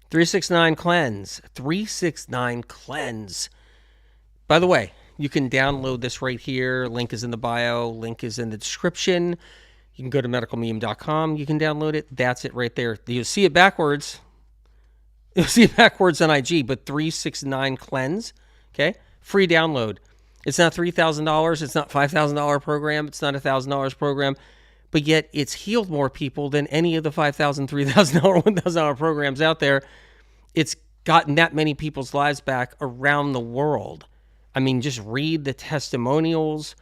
369 Cleanse. 369 Cleanse. By the way, you can download this right here. Link is in the bio. Link is in the description. You can go to medicalmeme.com. You can download it. That's it right there. You'll see it backwards. You'll see it backwards on IG, but 369 Cleanse. Okay? Free download. It's not $3,000. It's not $5,000 program. It's not a $1,000 program. But yet it's healed more people than any of the $5,000, $3,000, $1,000 programs out there. It's gotten that many people's lives back around the world. I mean, just read the testimonials,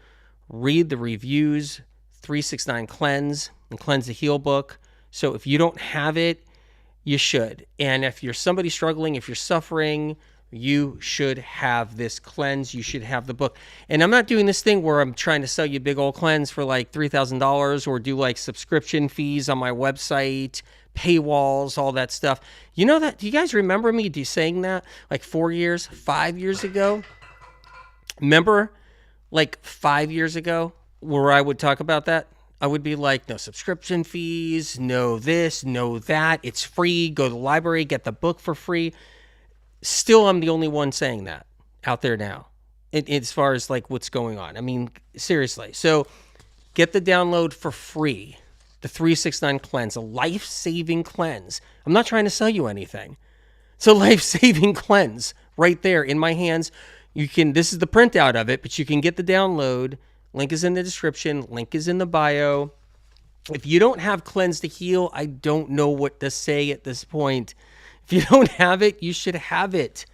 read the reviews, 369 Cleanse and Cleanse the Heal book. So if you don't have it, you should. And if you're somebody struggling, if you're suffering, you should have this cleanse. You should have the book. And I'm not doing this thing where I'm trying to sell you a big old cleanse for like $3,000 or do like subscription fees on my website, paywalls, all that stuff. You know that? Do you guys remember me saying that like 5 years ago? Remember like 5 years ago where I would talk about that? I would be like, no subscription fees, no this, no that. It's free. Go to the library, get the book for free. Still, I'm the only one saying that out there now, as far as like what's going on. I mean, seriously. So get the download for free, the 369 Cleanse, a life-saving cleanse. I'm not trying to sell you anything. It's a life-saving cleanse right there in my hands. You can, this is the printout of it, but you can get the download. Link is in the description. Link is in the bio. If you don't have Cleanse to Heal, I don't know what to say at this point. If you don't have it, you should have it.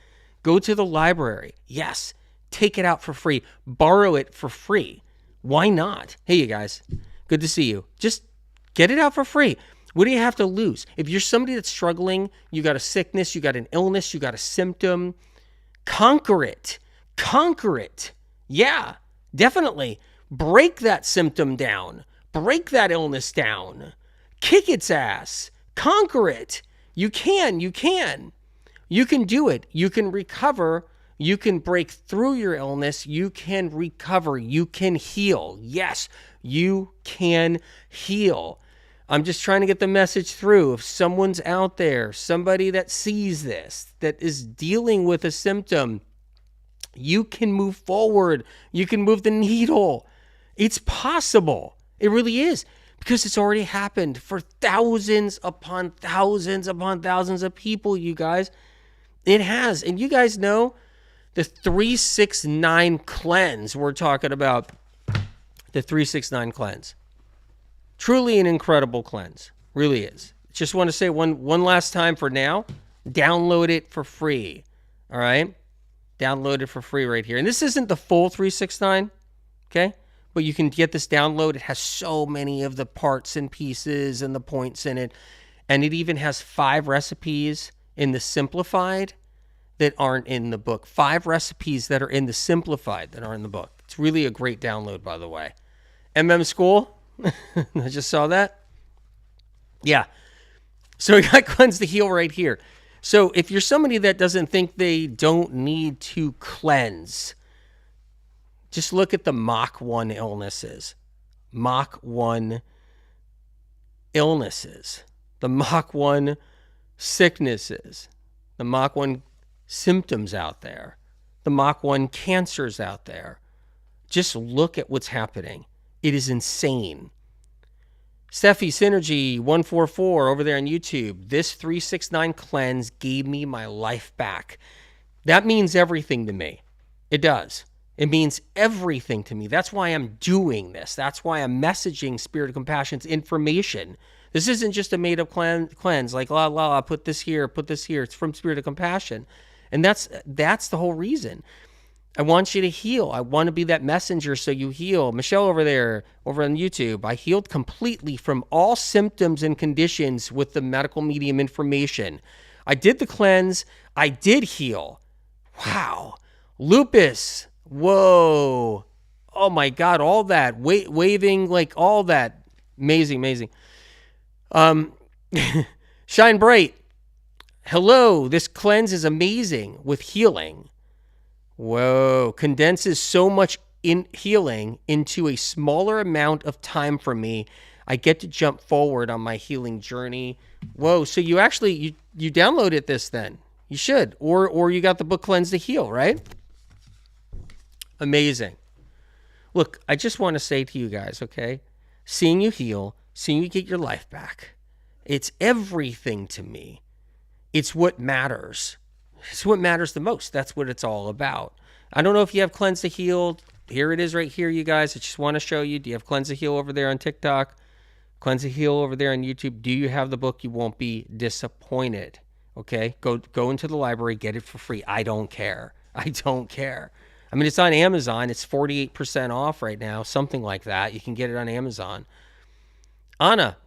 Go to the library. Yes, take it out for free. Borrow it for free. Why not? Hey, you guys, good to see you. Just get it out for free. What do you have to lose? If you're somebody that's struggling, you got a sickness, you got an illness, you got a symptom, conquer it. Conquer it. Yeah, definitely. Break that symptom down. Break that illness down. Kick its ass. Conquer it. You can do it. You can recover. You can break through your illness. You can recover. You can heal. Yes, you can heal. I'm just trying to get the message through. If someone's out there, somebody that sees this, that is dealing with a symptom, you can move forward. You can move the needle. It's possible. It really is. Because it's already happened for thousands upon thousands upon thousands of people, you guys. It has. And you guys know the 369 Cleanse we're talking about. The 369 Cleanse. Truly an incredible cleanse. Really is. Just want to say one last time for now. Download it for free. All right? Download it for free right here. And this isn't the full 369. Okay? But you can get this download. It has so many of the parts and pieces and the points in it. And it even has 5 recipes in the simplified that aren't in the book. 5 recipes that are in the simplified that aren't in the book. It's really a great download, by the way. School. I just saw that. Yeah. So we got Cleanse to Heal right here. So if you're somebody that doesn't think they don't need to cleanse, just look at the Mach 1 illnesses. Mach 1 illnesses. The Mach 1 sicknesses. The Mach 1 symptoms out there. The Mach 1 cancers out there. Just look at what's happening. It is insane. Steffi Synergy 144 over there on YouTube. This 369 Cleanse gave me my life back. That means everything to me. It does. It means everything to me. That's why I'm doing this. That's why I'm messaging Spirit of Compassion's information. This isn't just a made-up cleanse, like, put this here, put this here. It's from Spirit of Compassion. And that's the whole reason. I want you to heal. I want to be that messenger so you heal. Michelle over there, over on YouTube, I healed completely from all symptoms and conditions with the medical medium information. I did the cleanse. I did heal. Wow. Lupus. Whoa. Oh my God. All that. Waving, like all that. Amazing. Shine Bright. Hello. This cleanse is amazing with healing. Whoa. Condenses so much in healing into a smaller amount of time for me. I get to jump forward on my healing journey. Whoa, so you actually, you downloaded this then. You should. Or you got the book Cleanse to Heal, right? Amazing. Look, I just want to say to you guys, okay? Seeing you heal, seeing you get your life back, it's everything to me. It's what matters. It's what matters the most. That's what it's all about. I don't know if you have Cleanse to Heal. Here it is right here, you guys. I just want to show you. Do you have Cleanse to Heal over there on TikTok? Cleanse to Heal over there on YouTube? Do you have the book? You won't be disappointed. Okay? Go into the library. Get it for free. I don't care. I don't care. I mean, it's on Amazon. It's 48% off right now. Something like that. You can get it on Amazon. Anna,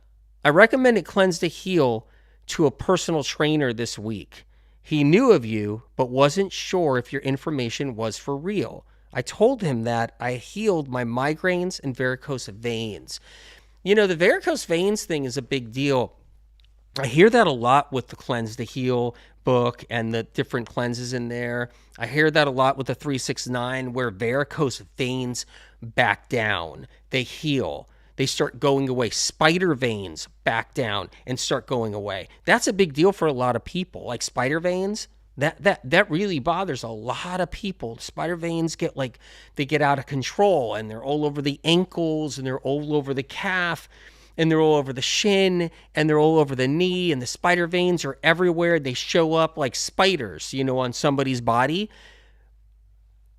I recommended Cleanse to Heal to a personal trainer this week. He knew of you, but wasn't sure if your information was for real. I told him that I healed my migraines and varicose veins. You know, the varicose veins thing is a big deal. I hear that a lot with the Cleanse to Heal book and the different cleanses in there. I hear that a lot with the 369, where varicose veins back down. They heal. They start going away. Spider veins back down and start going away. That's a big deal for a lot of people. Like spider veins, that really bothers a lot of people. Spider veins they get out of control, and they're all over the ankles, and they're all over the calf, and they're all over the shin, and they're all over the knee, and the spider veins are everywhere. They show up like spiders, on somebody's body.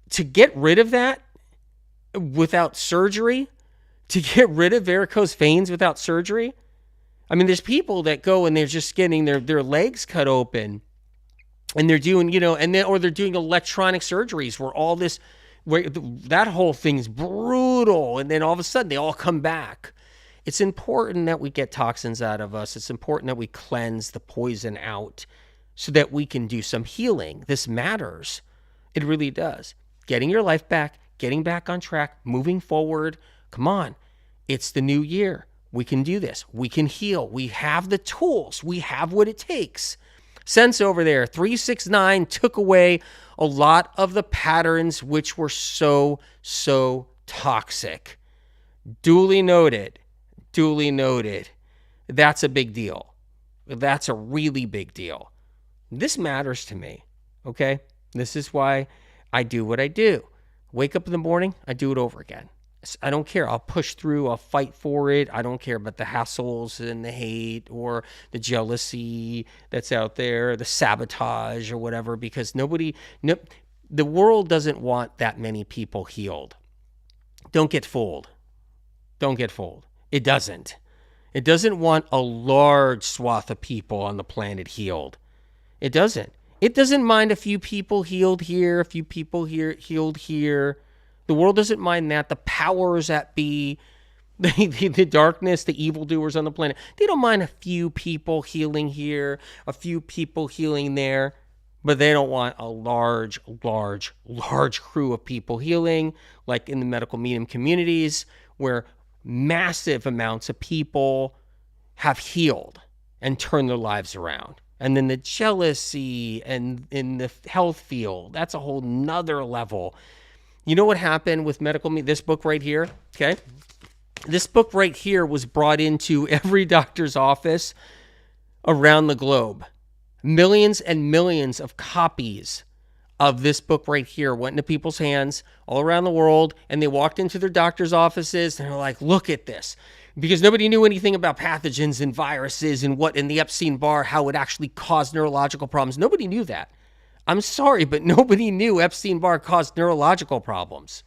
To get rid of that without surgery, to get rid of varicose veins without surgery, I mean, there's people that go and they're just getting their legs cut open, and they're doing, or they're doing electronic surgeries where that whole thing's brutal, and then all of a sudden they all come back. It's important that we get toxins out of us. It's important that we cleanse the poison out so that we can do some healing. This matters. It really does. Getting your life back, getting back on track, moving forward. Come on. It's the new year. We can do this. We can heal. We have the tools. We have what it takes. Sense over there, 369 took away a lot of the patterns which were so toxic. Duly noted. That's a big deal. That's a really big deal. This matters to me, okay? This is why I do what I do. Wake up in the morning, I do it over again. I don't care. I'll push through. I'll fight for it. I don't care about the hassles and the hate or the jealousy that's out there, the sabotage or whatever, because the world doesn't want that many people healed. Don't get fooled. It doesn't. It doesn't want a large swath of people on the planet healed. It doesn't. It doesn't mind a few people healed here, a few people healed here. The world doesn't mind that. The powers that be, the darkness, the evildoers on the planet, they don't mind a few people healing here, a few people healing there, but they don't want a large crew of people healing, like in the medical medium communities, where massive amounts of people have healed and turned their lives around. And then the jealousy and in the health field, that's a whole nother level. You know what happened with medical medium? This book right here, okay? This book right here was brought into every doctor's office around the globe. Millions and millions of copies of this book right here went into people's hands all around the world, and they walked into their doctor's offices and they're like, look at this. Because nobody knew anything about pathogens and viruses and what in the Epstein-Barr, how it actually caused neurological problems. Nobody knew that. I'm sorry, but nobody knew Epstein-Barr caused neurological problems.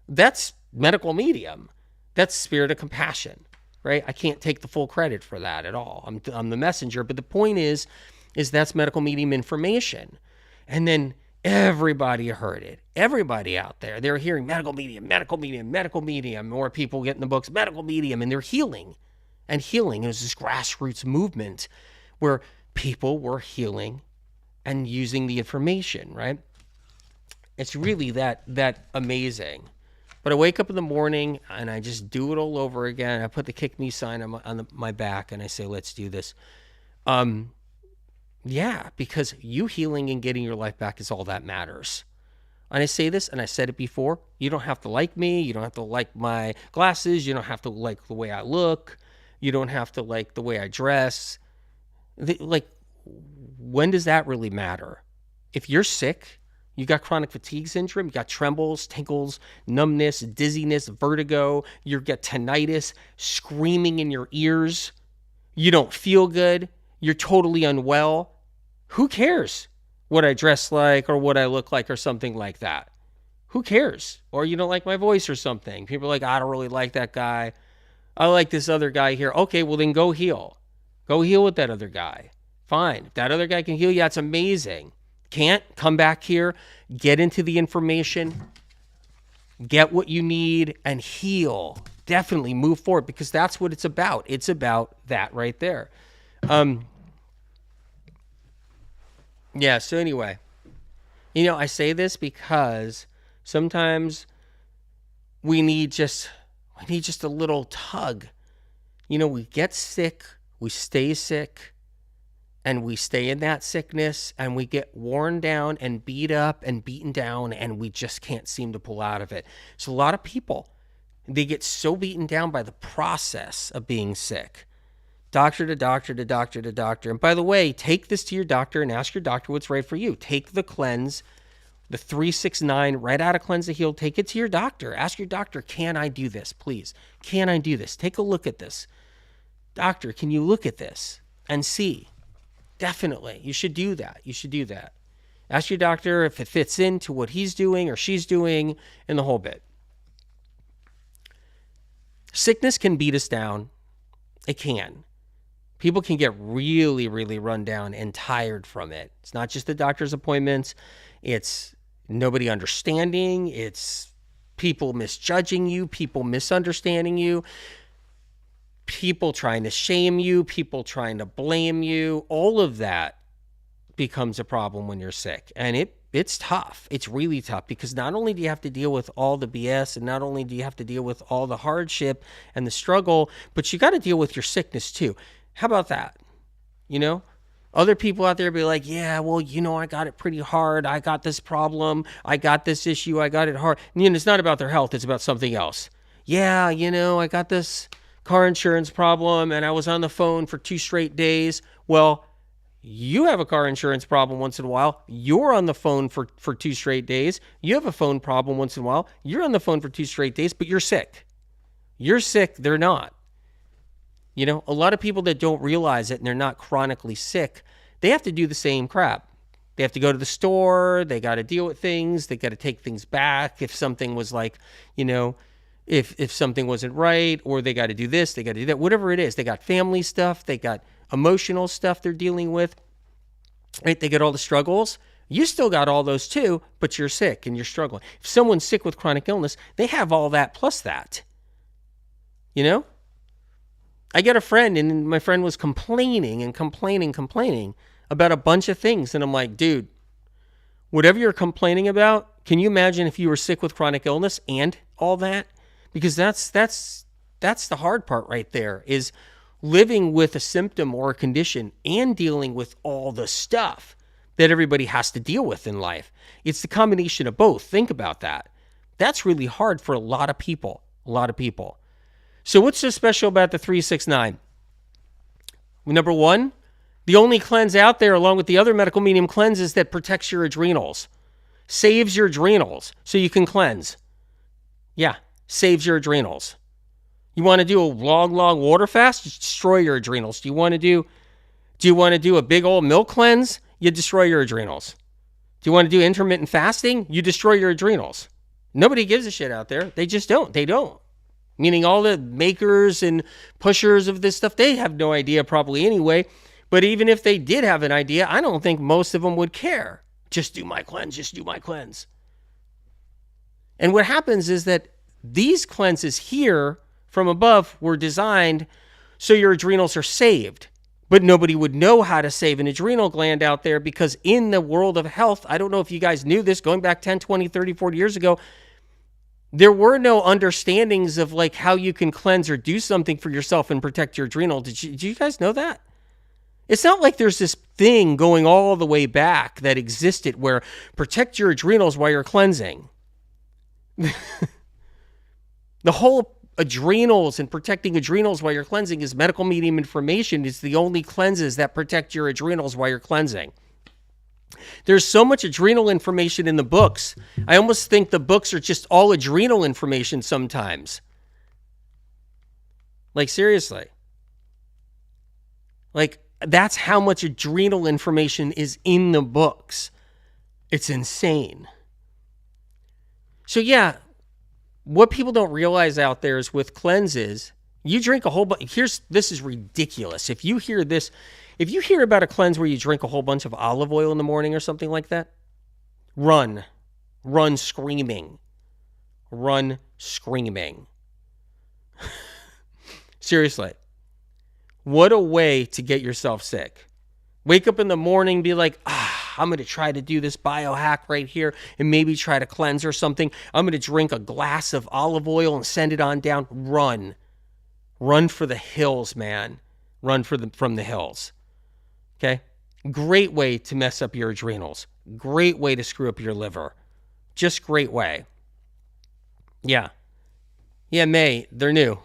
That's medical medium. That's spirit of compassion, right? I can't take the full credit for that at all. I'm the messenger, but the point is that's medical medium information. And then everybody heard it. Everybody out there, they're hearing medical medium, more people getting the books, medical medium, and they're healing. And healing is this grassroots movement where people were healing and using the information, right? It's really that amazing. But I wake up in the morning and I just do it all over again. I put the kick me sign on my back and I say, let's do this. Yeah, because you healing and getting your life back is all that matters. And I say this, and I said it before, you don't have to like me. You don't have to like my glasses. You don't have to like the way I look. You don't have to like the way I dress. Like, when does that really matter? If you're sick, you got chronic fatigue syndrome, you got trembles, tingles, numbness, dizziness, vertigo, you get tinnitus, screaming in your ears, you don't feel good, you're totally unwell. Who cares what I dress like or what I look like or something like that? Who cares? Or you don't like my voice or something. People are like, I don't really like that guy. I like this other guy here. Okay, well then go heal. Go heal with that other guy. Fine. If that other guy can heal you, that's amazing. Can't? Come back here, get into the information, get what you need, and heal. Definitely move forward, because that's what it's about. It's about that right there. Yeah, so anyway, I say this because sometimes we need just a little tug. We get sick, we stay sick, and we stay in that sickness, and we get worn down and beat up and beaten down, and we just can't seem to pull out of it. So a lot of people, they get so beaten down by the process of being sick. Doctor to doctor to doctor to doctor. And by the way, take this to your doctor and ask your doctor what's right for you. Take the cleanse, the 369 right out of Cleanse to Heal. Take it to your doctor. Ask your doctor, can I do this, please? Can I do this? Take a look at this. Doctor, can you look at this and see? Definitely. You should do that. You should do that. Ask your doctor if it fits into what he's doing or she's doing and the whole bit. Sickness can beat us down. It can. People can get really, really run down and tired from it. It's not just the doctor's appointments. It's nobody understanding. It's people misjudging you, people misunderstanding you, people trying to shame you, people trying to blame you. All of that becomes a problem when you're sick. And it's tough. It's really tough, because not only do you have to deal with all the BS, and not only do you have to deal with all the hardship and the struggle, but you got to deal with your sickness too. How about that? Other people out there be like, yeah, well, I got it pretty hard. I got this problem. I got this issue. I got it hard. And, it's not about their health. It's about something else. Yeah, I got this car insurance problem and I was on the phone for 2 straight days. Well, you have a car insurance problem once in a while. You're on the phone for 2 straight days. You have a phone problem once in a while. You're on the phone for 2 straight days, but you're sick. You're sick. They're not. A lot of people that don't realize it and they're not chronically sick, they have to do the same crap. They have to go to the store. They got to deal with things. They got to take things back. If something was like, if something wasn't right, or they got to do this, they got to do that, whatever it is. They got family stuff. They got emotional stuff they're dealing with. Right? They got all the struggles. You still got all those too, but you're sick and you're struggling. If someone's sick with chronic illness, they have all that plus that. I got a friend, and my friend was complaining about a bunch of things. And I'm like, dude, whatever you're complaining about, can you imagine if you were sick with chronic illness and all that? Because that's the hard part right there, is living with a symptom or a condition and dealing with all the stuff that everybody has to deal with in life. It's the combination of both. Think about that. That's really hard for a lot of people. So what's so special about the 369? Number one, the only cleanse out there, along with the other medical medium cleanses, that protects your adrenals. Saves your adrenals so you can cleanse. Yeah, saves your adrenals. You want to do a long water fast? You destroy your adrenals. Do you want to do a big old milk cleanse? You destroy your adrenals. Do you want to do intermittent fasting? You destroy your adrenals. Nobody gives a shit out there. They just don't. They don't. Meaning all the makers and pushers of this stuff, they have no idea probably anyway. But even if they did have an idea, I don't think most of them would care. Just do my cleanse. And what happens is that these cleanses here from above were designed so your adrenals are saved. But nobody would know how to save an adrenal gland out there, because in the world of health, I don't know if you guys knew this, going back 10, 20, 30, 40 years ago, there were no understandings of like how you can cleanse or do something for yourself and protect your adrenal. Did you guys know that? It's not like there's this thing going all the way back that existed where protect your adrenals while you're cleansing. The whole adrenals and protecting adrenals while you're cleansing is medical medium information. It's the only cleanses that protect your adrenals while you're cleansing. There's so much adrenal information in the books. I almost think the books are just all adrenal information sometimes. Like, seriously. Like, that's how much adrenal information is in the books. It's insane. So yeah, what people don't realize out there is with cleanses, you drink a whole bunch. This is ridiculous. If you hear about a cleanse where you drink a whole bunch of olive oil in the morning or something like that, run screaming. Run screaming. Seriously. What a way to get yourself sick. Wake up in the morning, be like, I'm going to try to do this biohack right here and maybe try to cleanse or something. I'm going to drink a glass of olive oil and send it on down. Run. Run for the hills, man. Run from the hills. Okay? Great way to mess up your adrenals. Great way to screw up your liver. Just great way. Yeah. Yeah, May, they're new.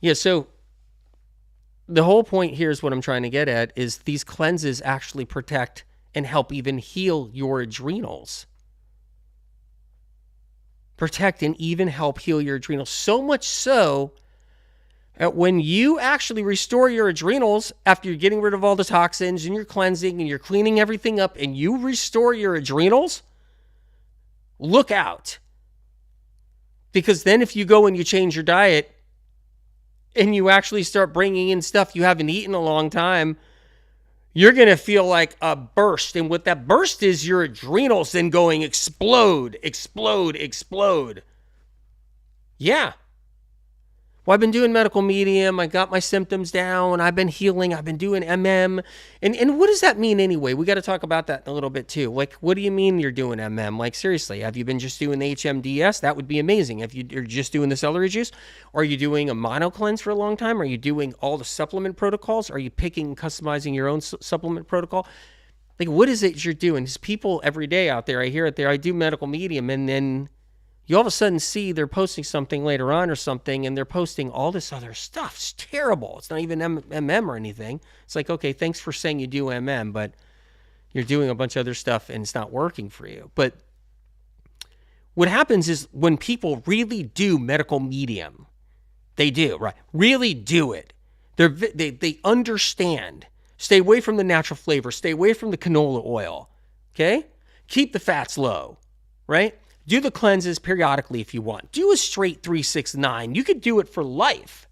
Yeah, so the whole point here is what I'm trying to get at is these cleanses actually protect and help even heal your adrenals. Protect and even help heal your adrenals. So much so that when you actually restore your adrenals after you're getting rid of all the toxins and you're cleansing and you're cleaning everything up and you restore your adrenals, look out. Because then if you go and you change your diet and you actually start bringing in stuff you haven't eaten a long time, you're going to feel like a burst. And what that burst is, your adrenals then going explode. Yeah. Well, I've been doing medical medium. I got my symptoms down. I've been healing. I've been doing MM. And what does that mean anyway? We got to talk about that a little bit too. Like, what do you mean you're doing MM? Like, seriously, have you been just doing the HMDS? That would be amazing. If you're just doing the celery juice, or are you doing a mono cleanse for a long time? Are you doing all the supplement protocols? Are you picking, customizing your own supplement protocol? Like, what is it you're doing? There's people every day out there. I hear it there. I do medical medium, and then you all of a sudden see they're posting something later on or something, and they're posting all this other stuff. It's terrible. It's not even MM or anything. It's like, okay, thanks for saying you do MM, but you're doing a bunch of other stuff and it's not working for you. But what happens is when people really do medical medium, they do, right? Really do it. They understand. Stay away from the natural flavor. Stay away from the canola oil, okay? Keep the fats low, right? Do the cleanses periodically if you want. Do a straight 3-6-9. You could do it for life,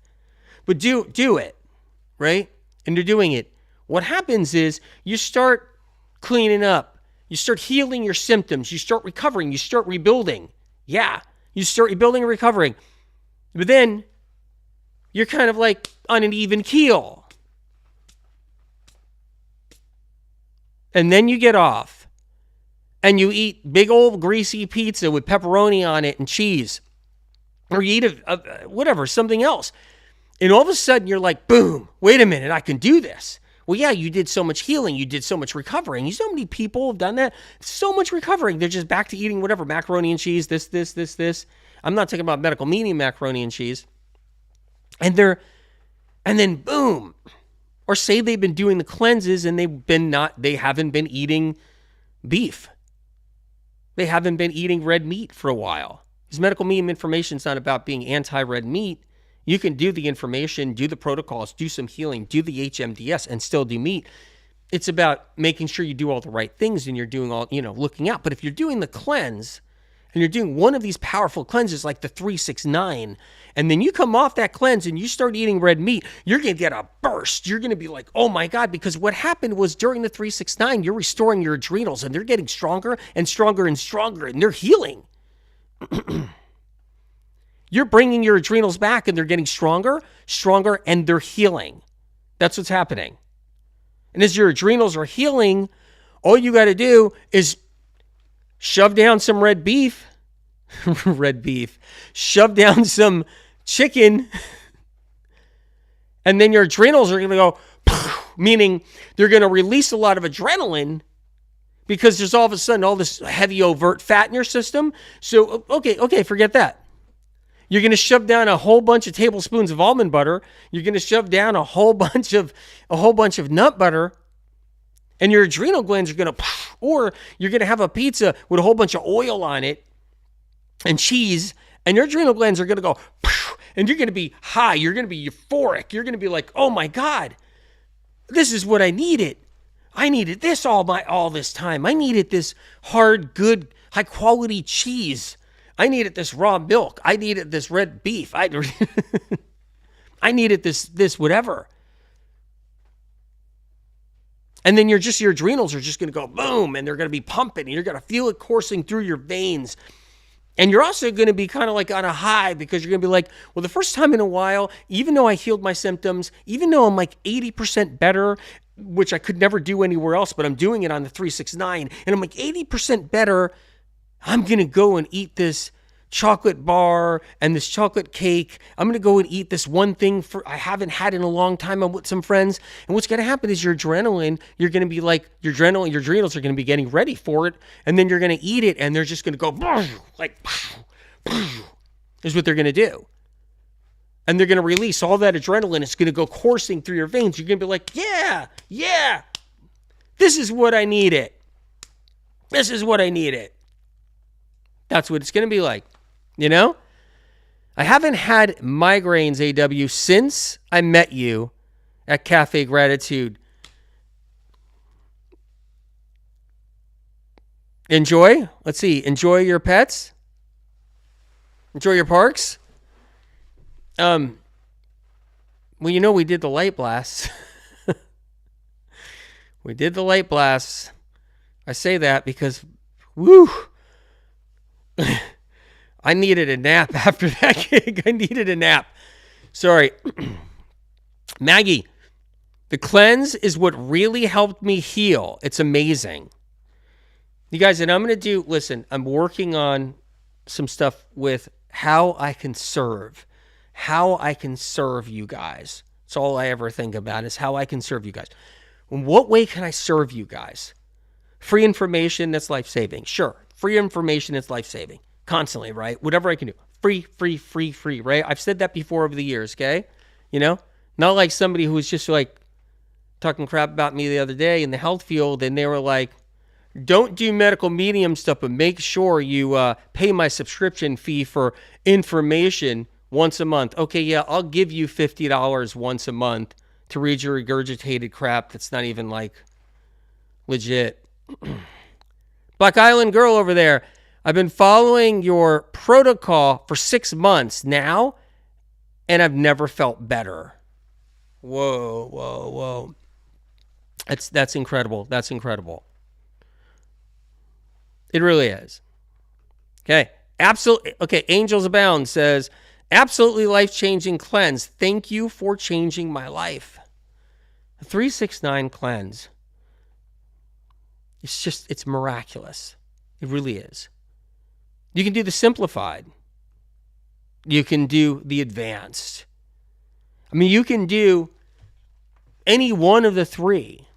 but do it, right? And you're doing it. What happens is you start cleaning up. You start healing your symptoms. You start recovering. You start rebuilding. Yeah, you start rebuilding and recovering. But then you're kind of like on an even keel. And then you get off. And you eat big old greasy pizza with pepperoni on it and cheese. Or you eat whatever, something else. And all of a sudden you're like, boom, wait a minute, I can do this. Well, yeah, you did so much healing. You did so much recovering. You know how many people have done that? So much recovering. They're just back to eating whatever, macaroni and cheese, this. I'm not talking about medical medium macaroni and cheese. And then boom. Or say they've been doing the cleanses and they haven't been eating beef. They haven't been eating red meat for a while. Because medical medium information is not about being anti-red meat. You can do the information, do the protocols, do some healing, do the HMDS, and still do meat. It's about making sure you do all the right things and you're doing all, looking out. But if you're doing the cleanse and you're doing one of these powerful cleanses like the 3-6-9, and then you come off that cleanse and you start eating red meat, you're going to get a burst. You're going to be like, oh my God, because what happened was during the 3-6-9, you're restoring your adrenals and they're getting stronger and stronger and stronger and they're healing. You're bringing your adrenals back and they're getting stronger, and they're healing. That's what's happening. And as your adrenals are healing, all you got to do is shove down some red beef, shove down some chicken, and then your adrenals are going to go, meaning they're going to release a lot of adrenaline because there's all of a sudden all this heavy overt fat in your system. So, okay, forget that. You're going to shove down a whole bunch of tablespoons of almond butter. You're going to shove down a whole bunch of nut butter, and your adrenal glands are going to, or you're going to have a pizza with a whole bunch of oil on it and cheese, and your adrenal glands are going to go, and you're going to be high. You're going to be euphoric. You're going to be like, oh my God, this is what I needed. I needed this all this time. I needed this hard, good, high quality cheese. I needed this raw milk. I needed this red beef. I needed this whatever. And then your adrenals are just going to go boom, and they're going to be pumping, and you're going to feel it coursing through your veins. And you're also going to be kind of like on a high, because you're going to be like, well, the first time in a while, even though I healed my symptoms, even though I'm like 80% better, which I could never do anywhere else, but I'm doing it on the 369, and I'm like 80% better, I'm going to go and eat this chocolate bar and this chocolate cake. I'm going to go and eat this one thing I haven't had in a long time. I'm with some friends. And what's going to happen is your adrenaline, you're going to be like, your adrenals are going to be getting ready for it. And then you're going to eat it, and they're just going to go like, is what they're going to do. And they're going to release all that adrenaline. It's going to go coursing through your veins. You're going to be like, yeah, this is what I needed. This is what I needed. That's what it's going to be like, you know? I haven't had migraines, AW, since I met you at Cafe Gratitude. Enjoy? Let's see. Enjoy your pets? Enjoy your parks? Well, you know, we did the light blasts. We did the light blasts. I say that because, woo, I needed a nap after that gig. I needed a nap. Sorry. Maggie, the cleanse is what really helped me heal. It's amazing. You guys, and I'm going to do, listen, I'm working on some stuff with how I can serve you guys. That's all I ever think about is how I can serve you guys. In what way can I serve you guys? Free information, that's life-saving. Sure. Free information, it's life-saving. Constantly, right? Whatever I can do. Free, right? I've said that before over the years, okay? You know? Not like somebody who was just like talking crap about me the other day in the health field, and they were like, don't do medical medium stuff, but make sure you pay my subscription fee for information once a month. Okay, yeah, I'll give you $50 once a month to read your regurgitated crap that's not even like legit. Black Island girl over there, I've been following your protocol for 6 months now, and I've never felt better. Whoa. That's incredible. That's incredible. It really is. Okay. Absolutely. Okay. Angels Abound says, absolutely life-changing cleanse. Thank you for changing my life. The 369 cleanse. It's miraculous. It really is. You can do the simplified. You can do the advanced. I mean, you can do any one of the three.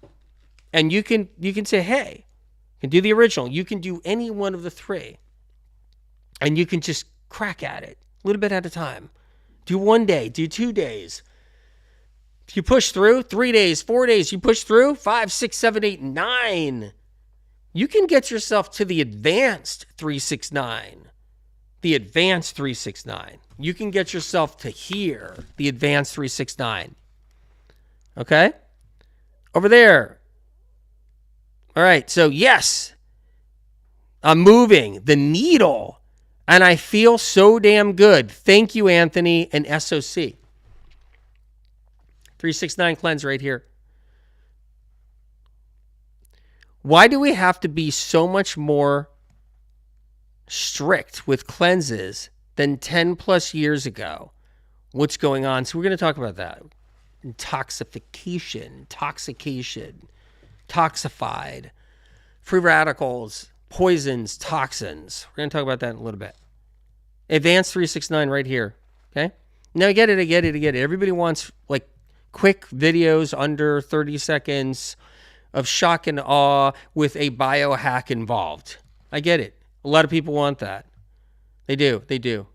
And you can say, hey, you can do the original. You can do any one of the three. And you can just crack at it a little bit at a time. Do 1 day, do 2 days. If you push through, 3 days, 4 days, you push through, 5, 6, 7, 8, 9. You can get yourself to the advanced 369. The advanced 369. You can get yourself to here, the advanced 369. Okay? Over there. All right, so yes, I'm moving the needle, and I feel so damn good. Thank you, Anthony and SOC. 369 cleanse right here. Why do we have to be so much more strict with cleanses than 10 plus years ago? What's going on? So we're going to talk about that. Intoxication, toxified, free radicals, poisons, toxins. We're going to talk about that in a little bit. Advanced 369 right here. Okay? Now I get it. Everybody wants like quick videos under 30 seconds of shock and awe with a biohack involved. I get it. A lot of people want that. They do.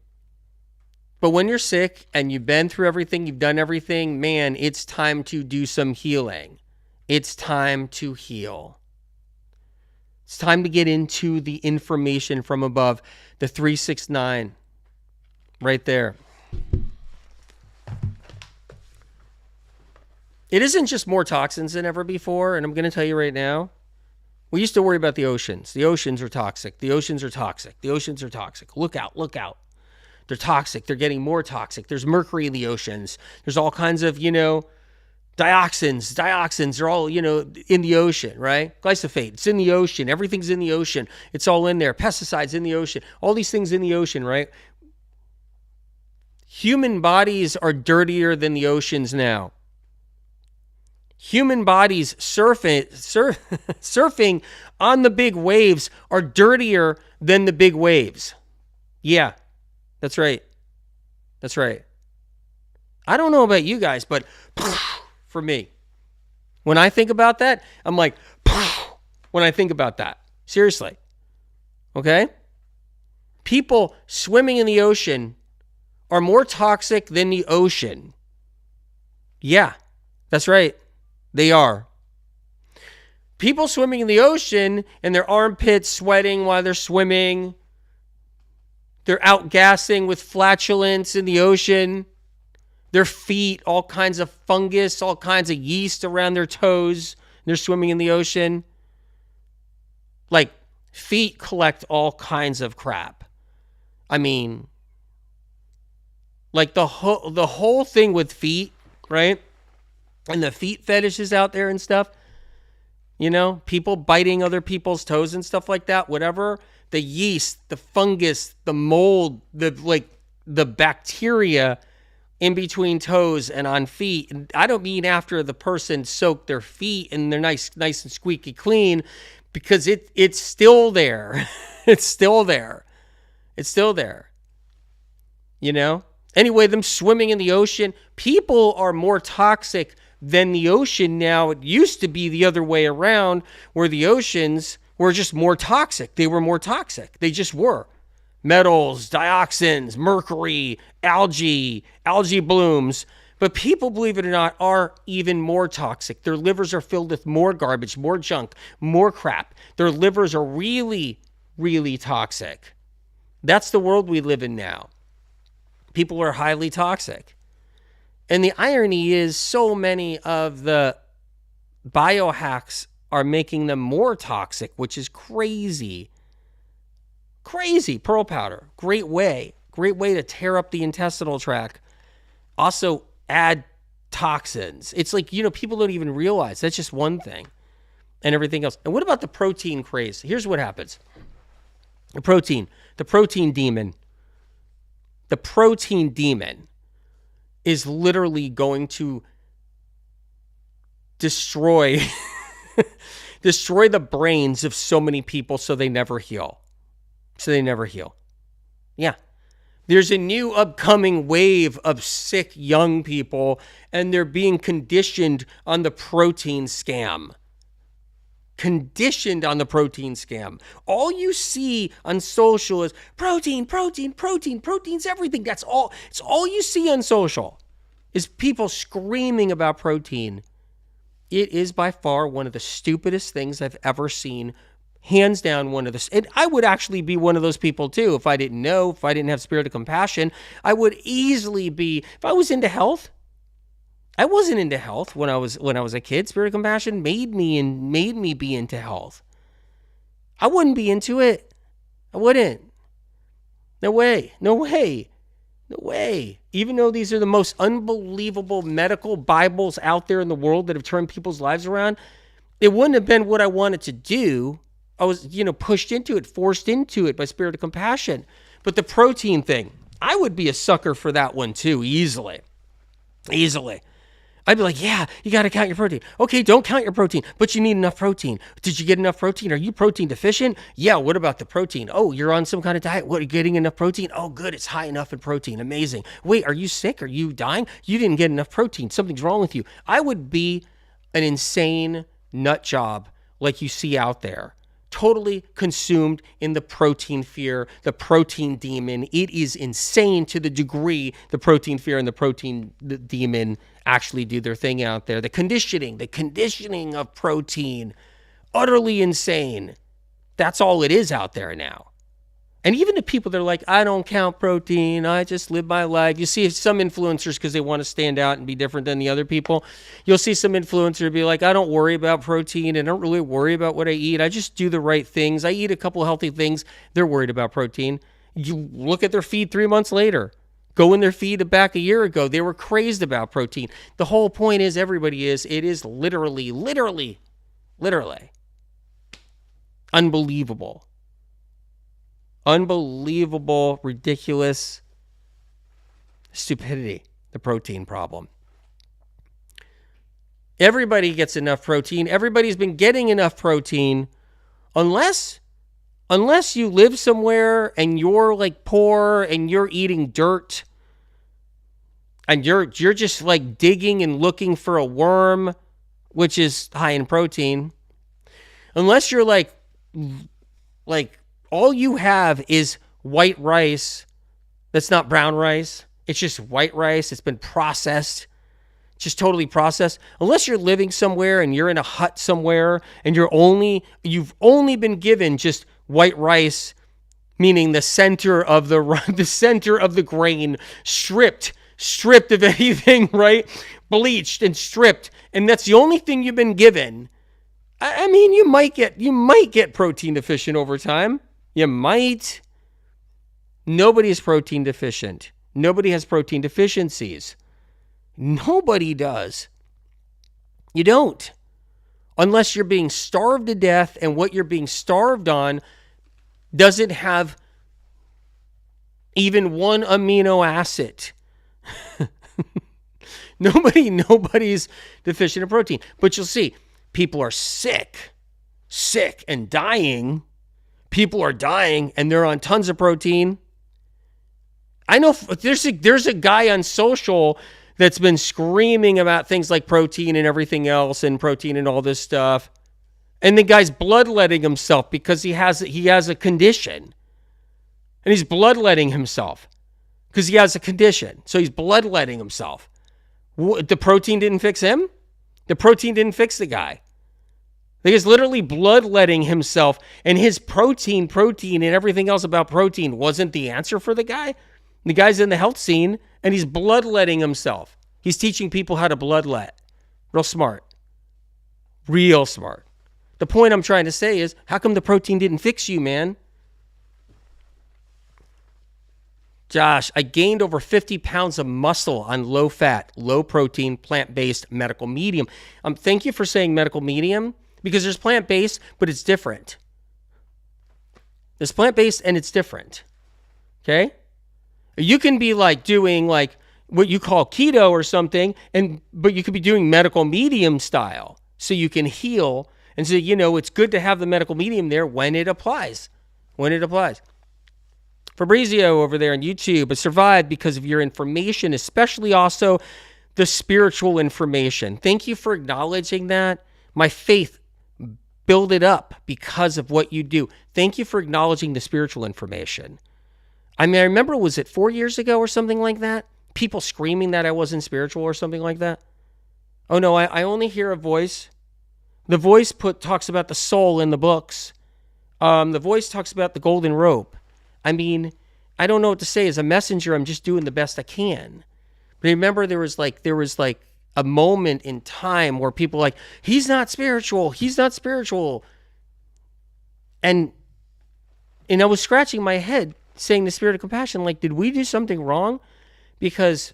But when you're sick and you've been through everything, you've done everything, man, it's time to do some healing. It's time to heal. It's time to get into the information from above. The 369 right there. It isn't just more toxins than ever before, and I'm going to tell you right now. We used to worry about the oceans. The oceans are toxic. The oceans are toxic. The oceans are toxic. Look out, look out. They're toxic. They're getting more toxic. There's mercury in the oceans. There's all kinds of, dioxins. Dioxins are all, in the ocean, right? Glyphosate, it's in the ocean. Everything's in the ocean. It's all in there. Pesticides in the ocean. All these things in the ocean, right? Human bodies are dirtier than the oceans now. Human bodies surfing on the big waves are dirtier than the big waves. Yeah, that's right. That's right. I don't know about you guys, but for me, when I think about that, I'm like, when I think about that. Seriously. Okay? People swimming in the ocean are more toxic than the ocean. Yeah, that's right. They are. People swimming in the ocean and their armpits sweating while they're swimming. They're outgassing with flatulence in the ocean. Their feet, all kinds of fungus, all kinds of yeast around their toes. They're swimming in the ocean. Like, feet collect all kinds of crap. I mean, like the whole thing with feet, right? And the feet fetishes out there and stuff, people biting other people's toes and stuff like that, whatever. The yeast, the fungus, the mold, the bacteria in between toes and on feet. And I don't mean after the person soaked their feet and they're nice and squeaky clean, because it's still there. It's still there. It's still there. Anyway, them swimming in the ocean, people are more toxic than the ocean now. It used to be the other way around, where the oceans were just more toxic. They were more toxic. They just were. Metals, dioxins, mercury, algae blooms. But people, believe it or not, are even more toxic. Their livers are filled with more garbage, more junk, more crap. Their livers are really, really toxic. That's the world we live in now. People are highly toxic. And the irony is, so many of the biohacks are making them more toxic, which is crazy. Crazy. Pearl powder. Great way to tear up the intestinal tract. Also add toxins. It's like, people don't even realize that's just one thing and everything else. And what about the protein craze? Here's what happens. The protein demon. The protein demon is literally going to destroy the brains of so many people so they never heal. Yeah. There's a new upcoming wave of sick young people, and they're being conditioned on the protein scam. All you see on social is protein, protein's everything. That's all. It's all you see on social is people screaming about protein. It is by far one of the stupidest things I've ever seen. Hands down, one of the, and I would actually be one of those people too. If I didn't know, if I didn't have spirit of compassion, I would easily be, if I was into health. I wasn't into health when I was a kid. Spirit of compassion made me be into health. I wouldn't be into it. I wouldn't. No way. Even though these are the most unbelievable medical Bibles out there in the world that have turned people's lives around, it wouldn't have been what I wanted to do. I was, pushed into it, forced into it by spirit of compassion. But the protein thing, I would be a sucker for that one too, easily. I'd be like, yeah, you got to count your protein. Okay, don't count your protein, but you need enough protein. Did you get enough protein? Are you protein deficient? Yeah, what about the protein? Oh, you're on some kind of diet. What, are you getting enough protein? Oh, good, it's high enough in protein. Amazing. Wait, are you sick? Are you dying? You didn't get enough protein. Something's wrong with you. I would be an insane nut job like you see out there, totally consumed in the protein fear, the protein demon. It is insane to the degree the protein fear and the protein demon actually do their thing out there. The conditioning of protein, utterly insane. That's all it is out there now. And even the people that are like, I don't count protein, I just live my life. You see some influencers, because they want to stand out and be different than the other people, you'll see some influencer be like, I don't worry about protein, and I don't really worry about what I eat. I just do the right things. I eat a couple healthy things. They're worried about protein. You look at their feed 3 months later. Go in their feed back a year ago. They were crazed about protein. The whole point is, everybody is, it is literally unbelievable. Unbelievable, ridiculous stupidity, the protein problem. Everybody gets enough protein. Everybody's been getting enough protein, unless you live somewhere and you're like poor and you're eating dirt and you're just like digging and looking for a worm, which is high in protein. Unless you're like all you have is white rice that's not brown rice. It's just white rice. It's been processed, just totally processed. Unless you're living somewhere and you're in a hut somewhere and you've only been given just white rice, meaning the center of the grain, stripped of anything, right? Bleached and stripped, and that's the only thing you've been given. I mean, you might get protein deficient over time. You might. Nobody is protein deficient. Nobody has protein deficiencies. Nobody does. You don't. Unless you're being starved to death, and what you're being starved on doesn't have even one amino acid. Nobody's deficient in protein. But you'll see, people are sick and dying. People are dying and they're on tons of protein. I know there's a guy on social that's been screaming about things like protein and everything else, and protein and all this stuff. And the guy's bloodletting himself because he has a condition. And he's bloodletting himself because he has a condition. So he's bloodletting himself. The protein didn't fix him? The protein didn't fix the guy. He's literally bloodletting himself, and his protein and everything else about protein wasn't the answer for the guy. The guy's in the health scene, and he's bloodletting himself. He's teaching people how to bloodlet. Real smart. Real smart. The point I'm trying to say is, how come the protein didn't fix you, man? Josh, I gained over 50 pounds of muscle on low-fat, low-protein, plant-based medical medium. Thank you for saying medical medium, because there's plant-based, but it's different. There's plant-based, and it's different. Okay? You can be like doing like what you call keto or something, but you could be doing medical medium style, so you can heal. And so, it's good to have the medical medium there when it applies. Fabrizio over there on YouTube has survived because of your information, especially also the spiritual information. Thank you for acknowledging that. My faith built up because of what you do. Thank you for acknowledging the spiritual information. I mean, I remember, was it 4 years ago or something like that? People screaming that I wasn't spiritual or something like that. Oh no, I only hear a voice. The voice talks about the soul in the books. The voice talks about the golden rope. I mean, I don't know what to say. As a messenger, I'm just doing the best I can. But remember, there was like a moment in time where people were like, he's not spiritual. And I was scratching my head saying the spirit of compassion, like, did we do something wrong? Because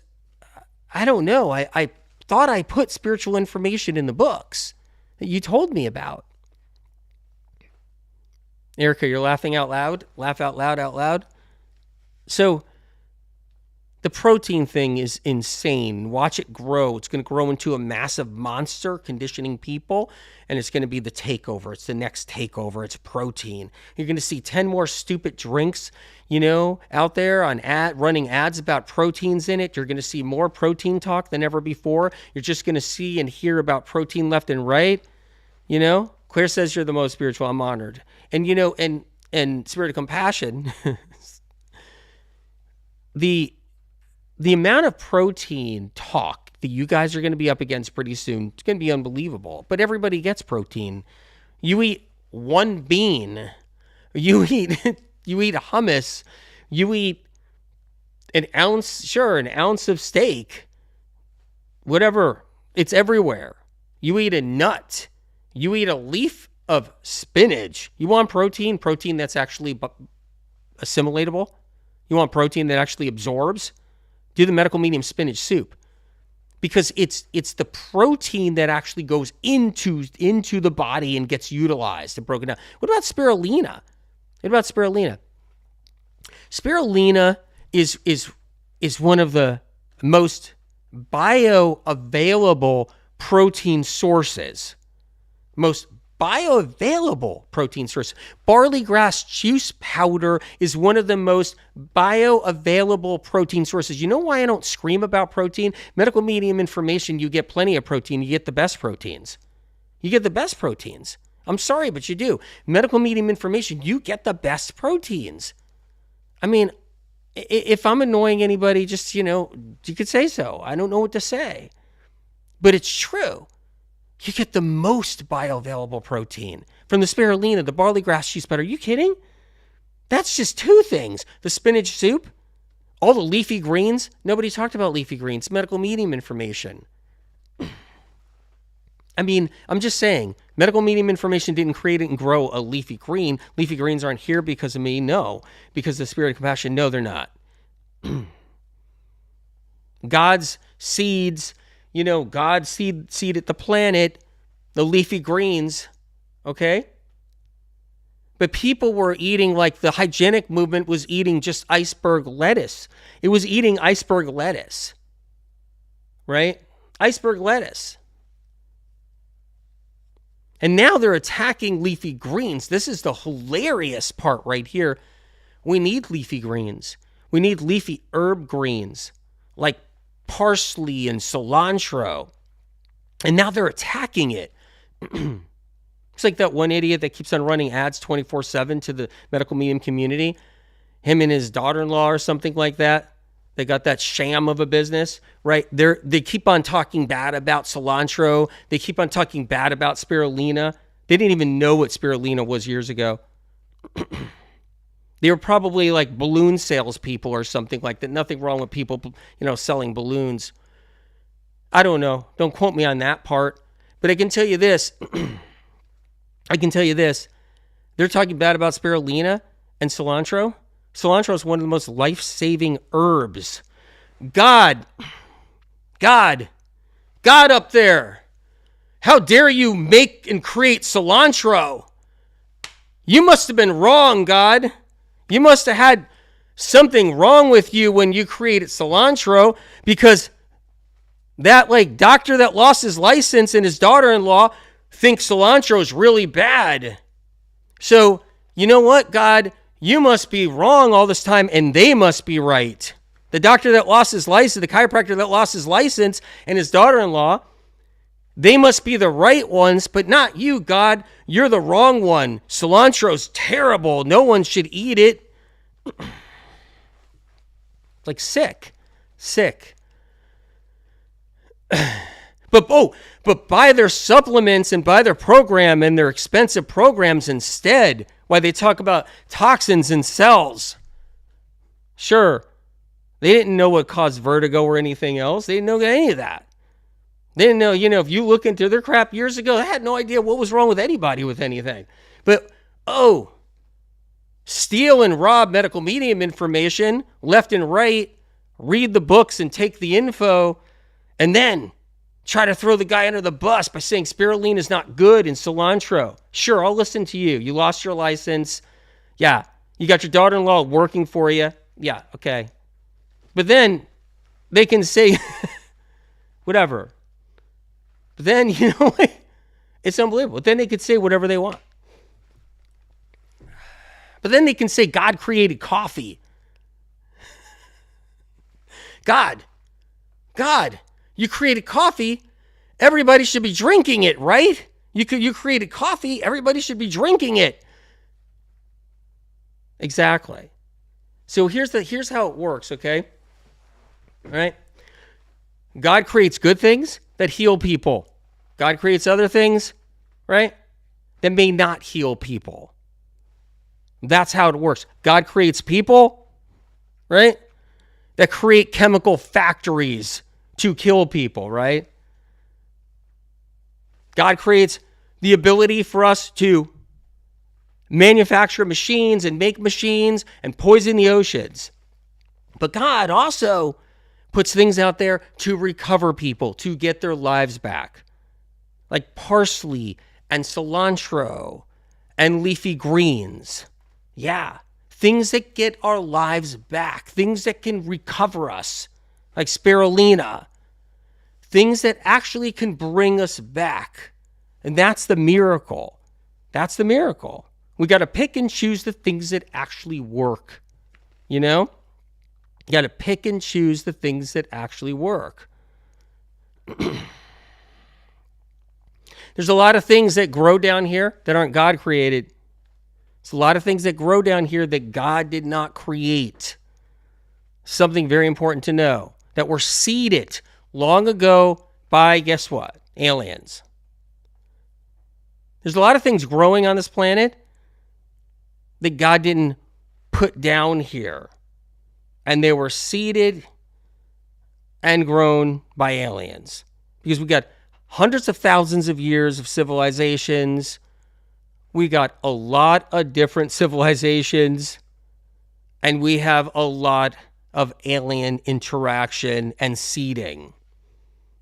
I don't know. I thought I put spiritual information in the books that you told me about. Erica, you're laughing out loud. Laugh out loud. So the protein thing is insane. Watch it grow. It's going to grow into a massive monster conditioning people, and it's going to be the takeover. It's the next takeover. It's protein. You're going to see 10 more stupid drinks, out there on running ads about proteins in it. You're going to see more protein talk than ever before. You're just going to see and hear about protein left and right, Claire says you're the most spiritual. I'm honored. And, you know, and spirit of compassion, the amount of protein talk that you guys are going to be up against pretty soon, it's going to be unbelievable. But everybody gets protein. You eat one bean. You eat hummus. You eat an ounce of steak. Whatever. It's everywhere. You eat a nut. You eat a leaf of spinach. You want protein? Protein that's actually assimilatable? You want protein that actually absorbs? Do the medical medium spinach soup. Because it's the protein that actually goes into the body and gets utilized and broken down. What about spirulina? Spirulina is one of the most bioavailable protein sources. Barley grass juice powder is one of the most bioavailable protein sources. You know why I don't scream about protein? Medical medium information, you get plenty of protein. You get the best proteins. I'm sorry, but you do. Medical medium information, you get the best proteins. I mean, if I'm annoying anybody, just, you know, you could say so. I don't know what to say. But it's true. You get the most bioavailable protein from the spirulina, the barley grass juice powder. Are you kidding? That's just two things. The spinach soup, all the leafy greens. Nobody talked about leafy greens. Medical medium information. I mean, I'm just saying, medical medium information didn't create and grow a leafy green. Leafy greens aren't here because of me. No. Because of the spirit of compassion. No, they're not. God's seeds, you know, God seeded the planet, the leafy greens, okay? But people were eating, like the hygienic movement was eating just iceberg lettuce. It was eating iceberg lettuce, right? Iceberg lettuce. And now they're attacking leafy greens. This is the hilarious part right here. We need leafy greens. We need leafy herb greens like parsley and cilantro. And now they're attacking it. It's like that one idiot that keeps on running ads 24/7 to the medical medium community. Him and his daughter-in-law or something like that. They got that sham of a business, right? They keep on talking bad about cilantro. They keep on talking bad about spirulina. They didn't even know what spirulina was years ago. They were probably like balloon salespeople or something like that. Nothing wrong with people, you know, selling balloons. I don't know. Don't quote me on that part. But I can tell you this. They're talking bad about spirulina and cilantro. Cilantro is one of the most life-saving herbs. God up there. How dare you make and create cilantro? You must have been wrong, God. You must have had something wrong with you when you created cilantro, because that like doctor that lost his license and his daughter-in-law thinks cilantro is really bad. So, you know what, God? You must be wrong all this time, and they must be right. The doctor that lost his license, the chiropractor that lost his license, and his daughter-in-law, they must be the right ones, but not you, God. You're the wrong one. Cilantro's terrible. No one should eat it. Like sick. But buy their supplements and buy their program and their expensive programs instead. Why they talk about toxins in cells. Sure, they didn't know what caused vertigo or anything else. They didn't know any of that. They didn't know, if you look into their crap years ago, they had no idea what was wrong with anybody with anything. But, steal and rob medical medium information left and right, read the books and take the info, and then try to throw the guy under the bus by saying spirulina is not good and cilantro. Sure, I'll listen to you. You lost your license. Yeah. You got your daughter-in-law working for you. Yeah, okay. But then they can say whatever. But then, it's unbelievable. But then they could say whatever they want. But then they can say God created coffee. God, you created coffee. Everybody should be drinking it, right? You created coffee. Everybody should be drinking it. Exactly. So here's how it works, okay? All right? God creates good things that heal people. God creates other things, right, that may not heal people. That's how it works. God creates people, right, that create chemical factories to kill people, right? God creates the ability for us to manufacture machines and make machines and poison the oceans. But God also puts things out there to recover people, to get their lives back. Like parsley and cilantro and leafy greens. Yeah, things that get our lives back, things that can recover us, like spirulina, things that actually can bring us back. And that's the miracle. That's the miracle. We got to pick and choose the things that actually work. You know? You got to pick and choose the things that actually work. There's a lot of things that grow down here that aren't God created. There's a lot of things that grow down here that God did not create. Something very important to know, that were seeded long ago by, guess what? Aliens. There's a lot of things growing on this planet that God didn't put down here. And they were seeded and grown by aliens. Because we got hundreds of thousands of years of civilizations. We got a lot of different civilizations. And we have a lot of alien interaction and seeding.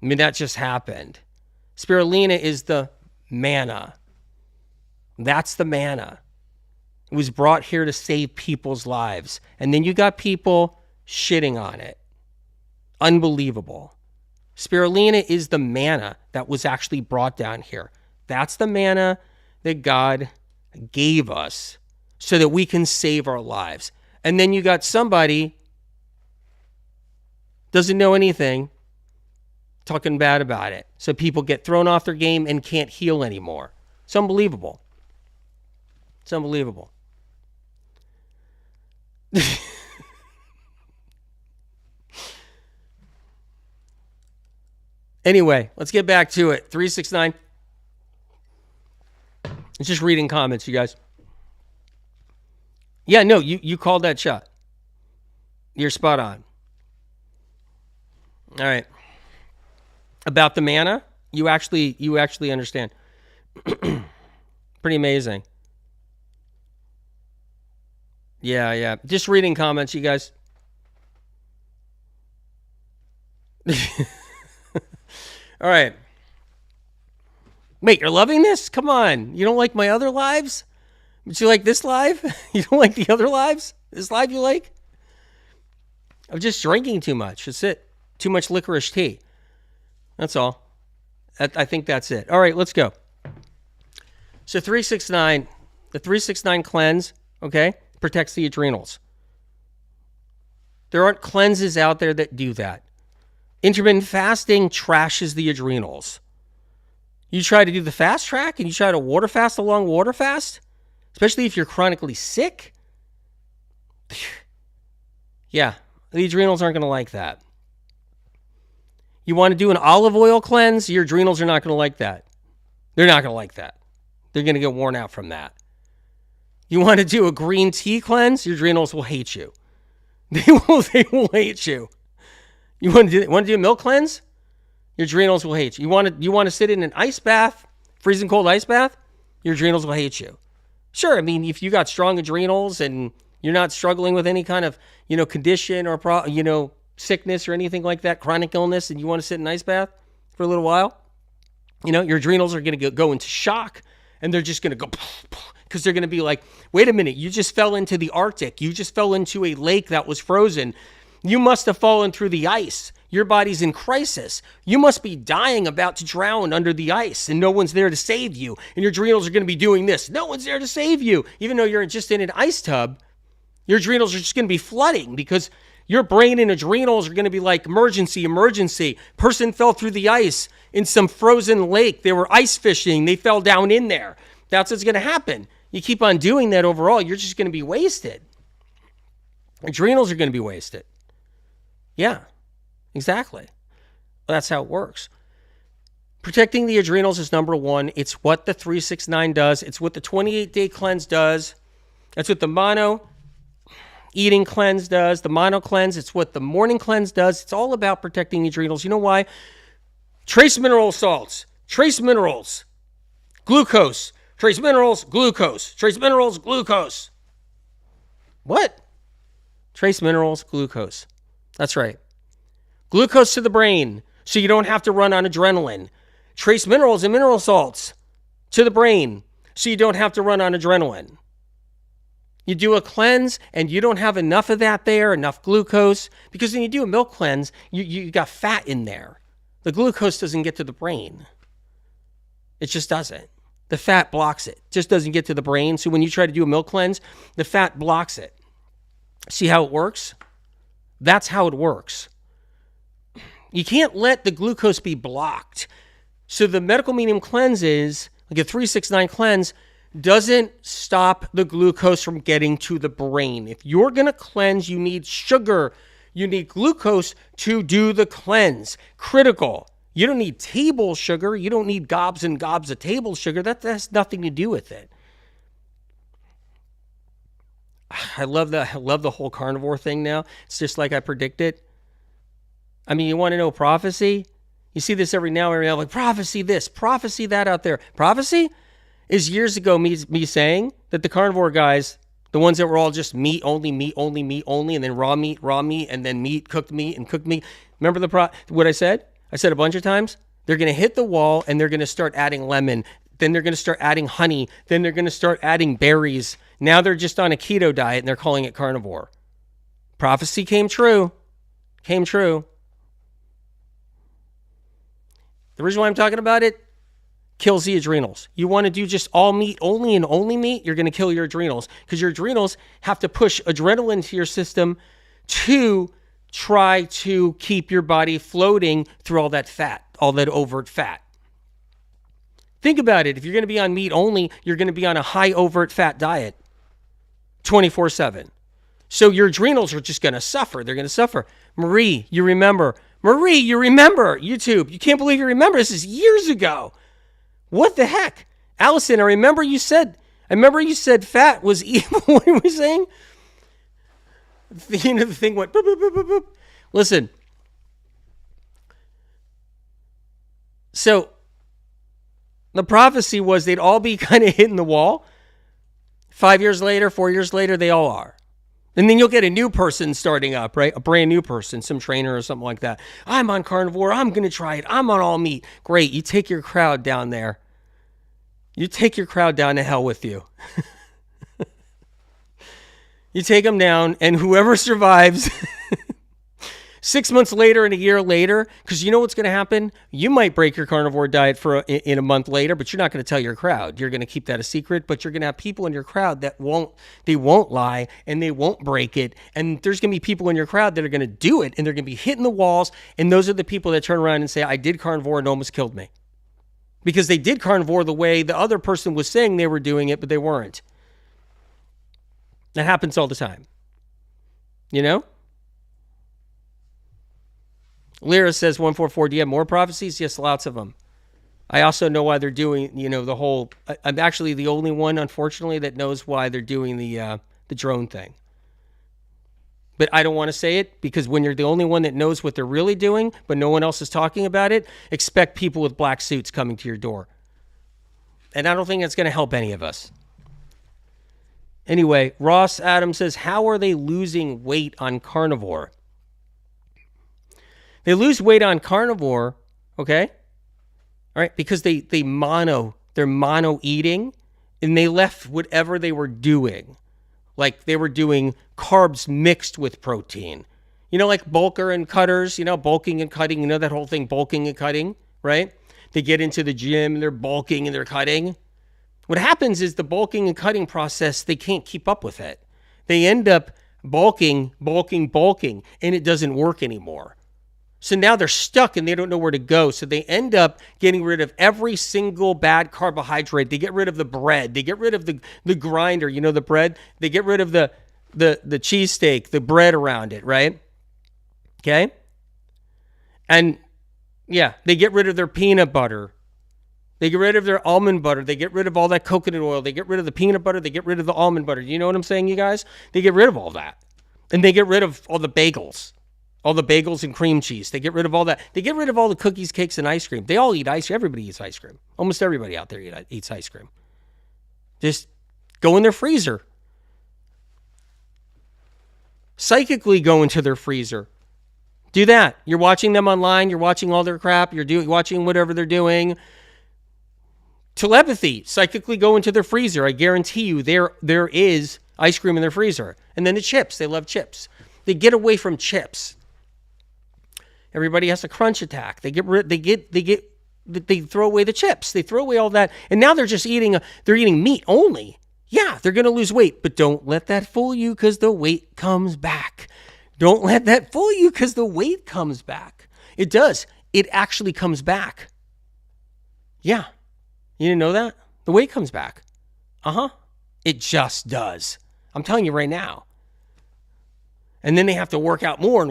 I mean, that just happened. Spirulina is the manna. That's the manna. It was brought here to save people's lives. And then you got people shitting on it. Unbelievable. Spirulina is the manna that was actually brought down here. That's the manna that God gave us so that we can save our lives. And then you got somebody doesn't know anything talking bad about it. So people get thrown off their game and can't heal anymore. It's unbelievable. It's unbelievable. Anyway, let's get back to it. 369. It's just reading comments, you guys. Yeah, no, you called that shot. You're spot on. All right. About the manna, you actually understand. Pretty amazing. Yeah. Just reading comments, you guys. All right. Wait, you're loving this? Come on. You don't like my other lives? But you like this live? You don't like the other lives? This live you like? I'm just drinking too much. That's it. Too much licorice tea. That's all. I think that's it. All right, let's go. So 369, the 369 cleanse, okay, protects the adrenals. There aren't cleanses out there that do that. Intermittent fasting trashes the adrenals. You try to do the fast track and you try to water fast along water fast, especially if you're chronically sick. Yeah, the adrenals aren't going to like that. You want to do an olive oil cleanse, your adrenals are not going to like that. They're not going to like that. They're going to get worn out from that. You want to do a green tea cleanse, your adrenals will hate you. They will hate you. You want to do a milk cleanse? Your adrenals will hate you. You want to sit in an ice bath, freezing cold ice bath? Your adrenals will hate you. Sure, I mean, if you got strong adrenals and you're not struggling with any kind of, condition or sickness or anything like that, chronic illness, and you want to sit in an ice bath for a little while, your adrenals are going to go into shock, and they're just going to go because they're going to be like, wait a minute, you just fell into the Arctic. You just fell into a lake that was frozen. You must have fallen through the ice. Your body's in crisis. You must be dying, about to drown under the ice, and no one's there to save you. And your adrenals are going to be doing this. No one's there to save you. Even though you're just in an ice tub, your adrenals are just going to be flooding because Your brain and adrenals are going to be like, emergency, emergency. Person fell through the ice in some frozen lake. They were ice fishing. They fell down in there. That's what's going to happen. You keep on doing that overall, you're just going to be wasted. Adrenals are going to be wasted. Yeah, exactly. Well, that's how it works. Protecting the adrenals is number one. It's what the 369 does. It's what the 28-day cleanse does. That's what the mono eating cleanse does. The mono cleanse, it's what the morning cleanse does. It's all about protecting the adrenals. You know why? Trace mineral salts, trace minerals, glucose, trace minerals, glucose, trace minerals, glucose. What? Trace minerals, glucose. That's right. Glucose to the brain, so you don't have to run on adrenaline. Trace minerals and mineral salts to the brain, so you don't have to run on adrenaline. You do a cleanse and you don't have enough of that there, enough glucose, because when you do a milk cleanse, you got fat in there. The glucose doesn't get to the brain. It just doesn't. The fat blocks it. It just doesn't get to the brain. So when you try to do a milk cleanse, the fat blocks it. See how it works? That's how it works. You can't let the glucose be blocked. So the medical medium cleanse is, like a 369 cleanse, doesn't stop the glucose from getting to the brain. If you're going to cleanse, you need sugar. You need glucose to do the cleanse. Critical. You don't need table sugar. You don't need gobs and gobs of table sugar. That has nothing to do with it. I love the whole carnivore thing now. It's just like I predicted. I mean, you want to know prophecy? You see this every now and then, like prophecy this, prophecy that out there. Prophecy is years ago me saying that the carnivore guys, the ones that were all just meat only, and then raw meat, and then meat, cooked meat, and cooked meat. Remember what I said? I said a bunch of times, they're going to hit the wall and they're going to start adding lemon. Then they're going to start adding honey. Then they're going to start adding berries. Now they're just on a keto diet and they're calling it carnivore. Prophecy came true. Came true. The reason why I'm talking about it, kills the adrenals. You want to do just all meat only and only meat, you're going to kill your adrenals, because your adrenals have to push adrenaline to your system to try to keep your body floating through all that fat, all that overt fat. Think about it. If you're going to be on meat only, you're going to be on a high overt fat diet 24/7. So your adrenals are just going to suffer. They're going to suffer. Marie, you remember. YouTube. You can't believe you remember. This is years ago. What the heck? Allison, I remember you said fat was evil. What were you saying? The thing went boop, boop, boop, boop, boop. Listen. So the prophecy was they'd all be kind of hitting the wall. 5 years later, 4 years later, they all are. And then you'll get a new person starting up, right? A brand new person, some trainer or something like that. I'm on carnivore. I'm going to try it. I'm on all meat. Great. You take your crowd down there. You take your crowd down to hell with you. You take them down, and whoever survives 6 months later and a year later, because you know what's going to happen? You might break your carnivore diet in a month later, but you're not going to tell your crowd. You're going to keep that a secret, but you're going to have people in your crowd that won't lie, and they won't break it. And there's going to be people in your crowd that are going to do it, and they're going to be hitting the walls. And those are the people that turn around and say, I did carnivore and almost killed me. Because they did carnivore the way the other person was saying they were doing it, but they weren't. That happens all the time. You know? Lyra says 144, do you have more prophecies? Yes, lots of them. I also know why they're doing, the whole, I'm actually the only one, unfortunately, that knows why they're doing the drone thing. But I don't want to say it, because when you're the only one that knows what they're really doing, but no one else is talking about it, expect people with black suits coming to your door. And I don't think that's going to help any of us. Anyway, Ross Adams says, how are they losing weight on carnivore? They lose weight on carnivore, okay? All right, because they're mono eating, and they left whatever they were doing. Like they were doing carbs mixed with protein. Like bulker and cutters, bulking and cutting, that whole thing, bulking and cutting, right? They get into the gym and they're bulking and they're cutting. What happens is the bulking and cutting process, they can't keep up with it. They end up bulking, and it doesn't work anymore. So now they're stuck and they don't know where to go. So they end up getting rid of every single bad carbohydrate. They get rid of the bread. They get rid of the grinder, the bread. They get rid of the cheesesteak, the bread around it, right? Okay? And yeah, they get rid of their peanut butter. They get rid of their almond butter. They get rid of all that coconut oil. They get rid of the peanut butter. They get rid of the almond butter. You know what I'm saying, you guys? They get rid of all that. And they get rid of all the bagels. All the bagels and cream cheese. They get rid of all that. They get rid of all the cookies, cakes, and ice cream. They all eat ice cream. Everybody eats ice cream. Almost everybody out there eats ice cream. Just go in their freezer. Psychically go into their freezer. Do that. You're watching them online. You're watching all their crap. You're watching whatever they're doing. Telepathy. Psychically go into their freezer. I guarantee you there is ice cream in their freezer. And then the chips. They love chips. They get away from chips. Everybody has a crunch attack. They throw away the chips. They throw away all that. And now they're just eating meat only. Yeah, they're going to lose weight, but don't let that fool you because the weight comes back. Don't let that fool you because the weight comes back. It does. It actually comes back. Yeah. You didn't know that? The weight comes back. It just does. I'm telling you right now. And then they have to work out more.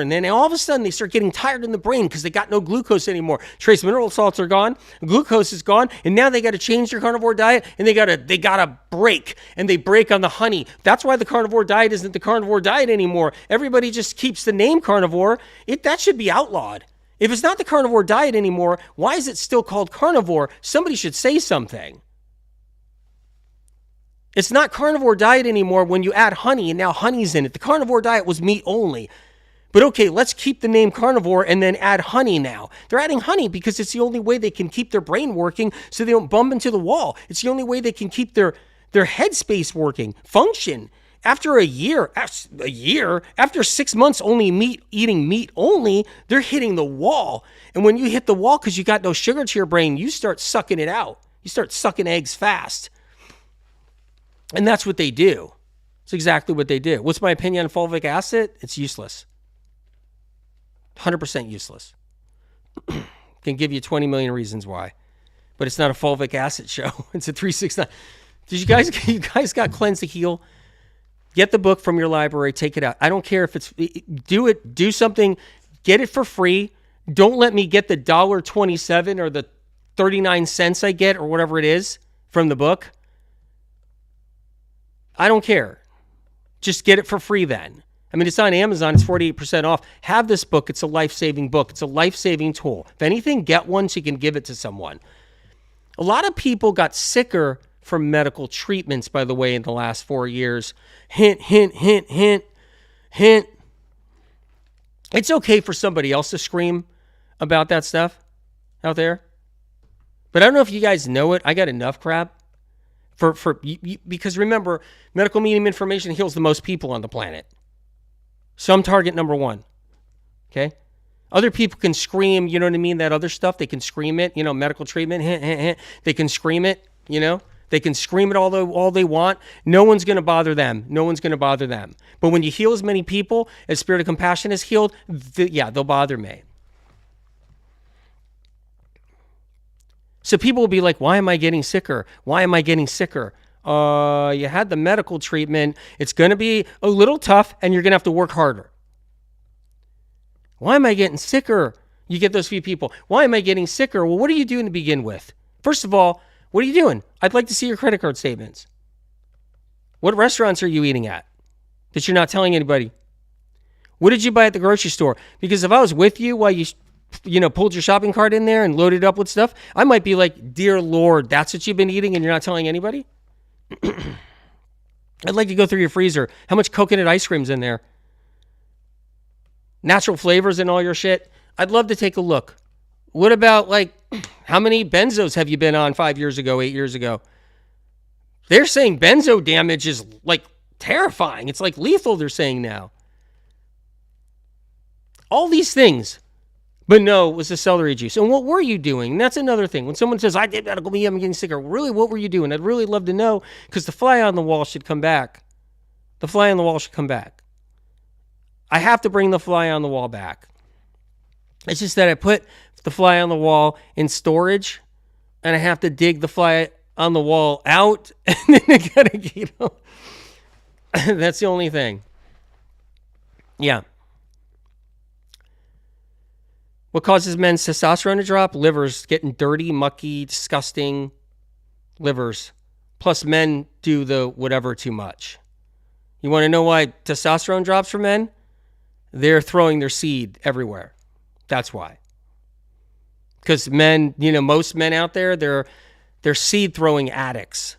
And then all of a sudden they start getting tired in the brain because they got no glucose anymore. Trace mineral salts are gone. Glucose is gone. And now they got to change their carnivore diet and they got to break. And they break on the honey. That's why the carnivore diet isn't the carnivore diet anymore. Everybody just keeps the name carnivore. That should be outlawed. If it's not the carnivore diet anymore, why is it still called carnivore? Somebody should say something. It's not carnivore diet anymore when you add honey and now honey's in it. The carnivore diet was meat only. But okay, let's keep the name carnivore and then add honey now. They're adding honey because it's the only way they can keep their brain working so they don't bump into the wall. It's the only way they can keep their headspace working, function. After a year, after 6 months eating meat only, they're hitting the wall. And when you hit the wall because you got no sugar to your brain, you start sucking it out. You start sucking eggs fast. And that's what they do. It's exactly what they do. What's my opinion on fulvic acid? It's useless. 100% useless. Can give you 20 million reasons why. But it's not a fulvic acid show. It's a 369. You guys got Cleanse to Heal? Get the book from your library. Take it out. I don't care if do something. Get it for free. Don't let me get the $1.27 or the 39 cents I get or whatever it is from the book. I don't care. Just get it for free then. I mean, it's on Amazon. It's 48% off. Have this book. It's a life-saving book. It's a life-saving tool. If anything, get one so you can give it to someone. A lot of people got sicker from medical treatments, by the way, in the last 4 years. Hint, hint, hint, hint, hint. It's okay for somebody else to scream about that stuff out there. But I don't know if you guys know it. I got enough crap. Because remember, medical medium information heals the most people on the planet. So I'm target number one. Okay? Other people can scream, you know what I mean? That other stuff, they can scream it, medical treatment, they can scream it, They can scream it all they want. No one's going to bother them. But when you heal as many people as Spirit of Compassion has healed, they'll bother me. So people will be like, why am I getting sicker? You had the medical treatment. It's going to be a little tough and you're going to have to work harder. Why am I getting sicker? You get those few people. Why am I getting sicker? Well, what are you doing to begin with? First of all, what are you doing? I'd like to see your credit card statements. What restaurants are you eating at that you're not telling anybody? What did you buy at the grocery store? Because if I was with you while you pulled your shopping cart in there and loaded up with stuff, I might be like, dear Lord, that's what you've been eating and you're not telling anybody? I'd like to go through your freezer. How much coconut ice cream's in there? Natural flavors and all your shit. I'd love to take a look. What about how many benzos have you been on 5 years ago, 8 years ago? They're saying benzo damage is terrifying. It's lethal, they're saying now. All these things. But no, it was the celery juice. And what were you doing? And that's another thing. When someone says, I did medical medium, I'm getting sicker. Really, what were you doing? I'd really love to know because the fly on the wall should come back. The fly on the wall should come back. I have to bring the fly on the wall back. It's just that I put the fly on the wall in storage, and I have to dig the fly on the wall out, and then I gotta, that's the only thing. Yeah. What causes men's testosterone to drop? Livers, getting dirty, mucky, disgusting livers. Plus, men do the whatever too much. You want to know why testosterone drops for men? They're throwing their seed everywhere. That's why. Because men, most men out there, they're seed throwing addicts.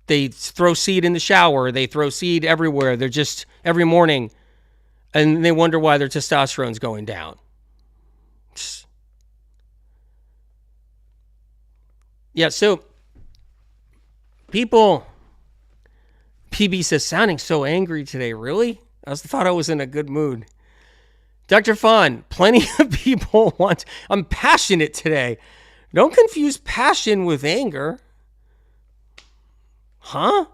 They throw seed in the shower. They throw seed everywhere. They're just every morning. And they wonder why their testosterone's going down. Yeah, so people, PB says, sounding so angry today. Really? I thought I was in a good mood. Dr. Fawn, plenty of people I'm passionate today. Don't confuse passion with anger. Huh?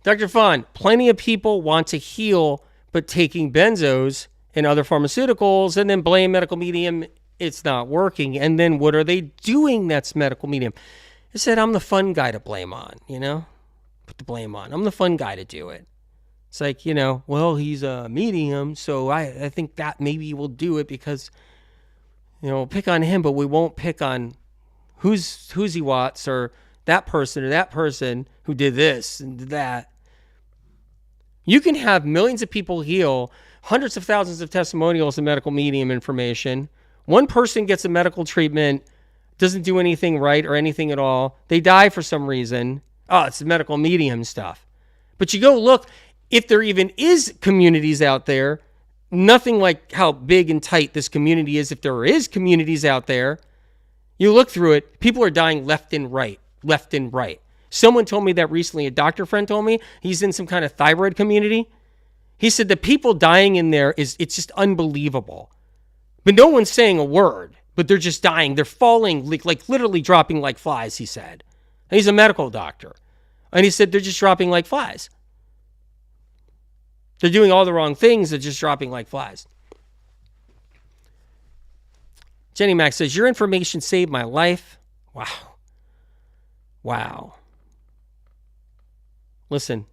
Dr. Fawn, plenty of people want to heal, but taking benzos and other pharmaceuticals and then blame medical medium, it's not working. And then what are they doing that's medical medium? I said, I'm the fun guy to blame on, Put the blame on. I'm the fun guy to do it. It's like, well, he's a medium, so I think that maybe we'll do it because, we'll pick on him, but we won't pick on who's he Watts or that person who did this and did that. You can have millions of people heal, hundreds of thousands of testimonials and medical medium information. One person gets a medical treatment, doesn't do anything right or anything at all. They die for some reason. Oh, it's the medical medium stuff. But you go look, if there even is communities out there, nothing like how big and tight this community is. If there is communities out there, you look through it, people are dying left and right. Someone told me that recently. A doctor friend told me he's in some kind of thyroid community. He said the people dying in there it's just unbelievable. But no one's saying a word, but they're just dying. They're falling, like literally dropping like flies, he said. And he's a medical doctor. And he said they're just dropping like flies. They're doing all the wrong things. They're just dropping like flies. Jenny Mac says, your information saved my life. Wow. Listen,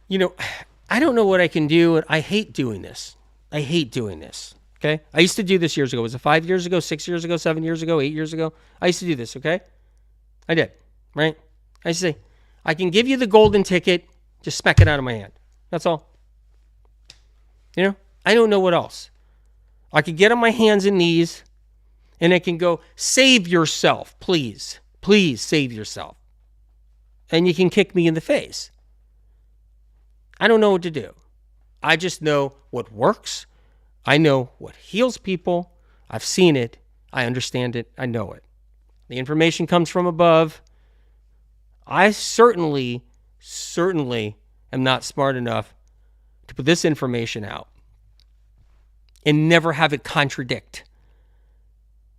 I don't know what I can do. I hate doing this. Okay? I used to do this years ago. Was it 5 years ago, 6 years ago, 7 years ago, 8 years ago? I used to do this, okay? I did, right? I used to say, I can give you the golden ticket, just smack it out of my hand. That's all. I don't know what else. I could get on my hands and knees, and I can go, save yourself, please. Please save yourself. And you can kick me in the face. I don't know what to do. I just know what works. I know what heals people. I've seen it. I understand it. I know it. The information comes from above. I certainly am not smart enough to put this information out and never have it contradict.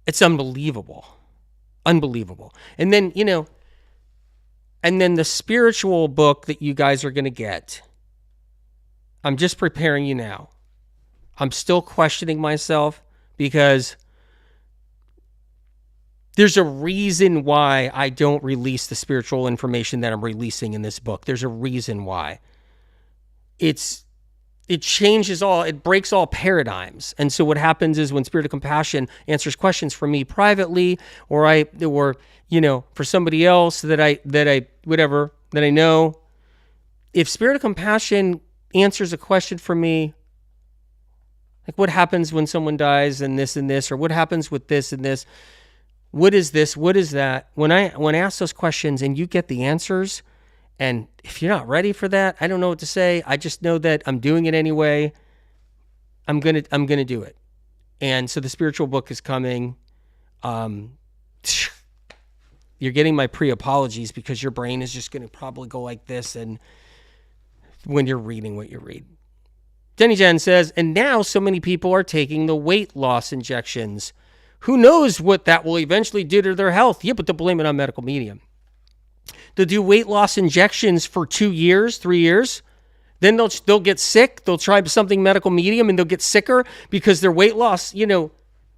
It's unbelievable. Unbelievable. And then, the spiritual book that you guys are going to get, I'm just preparing you now. I'm still questioning myself because there's a reason why I don't release the spiritual information that I'm releasing in this book. There's a reason why. It changes it breaks all paradigms. And so what happens is when Spirit of Compassion answers questions for me privately, or for somebody else that I know, if Spirit of Compassion answers a question for me, like what happens when someone dies and this, or what happens with this and this, what is this, what is that? When I ask those questions and you get the answers, and if you're not ready for that, I don't know what to say. I just know that I'm doing it anyway. I'm gonna do it. And so the spiritual book is coming. You're getting my pre-apologies because your brain is just gonna probably go like this, and when you're reading what you read. Denny Jen says, and now so many people are taking the weight loss injections. Who knows what that will eventually do to their health? Yeah, but they'll blame it on medical medium. They'll do weight loss injections for 2 years, 3 years. Then they'll get sick. They'll try something medical medium and they'll get sicker because their weight loss,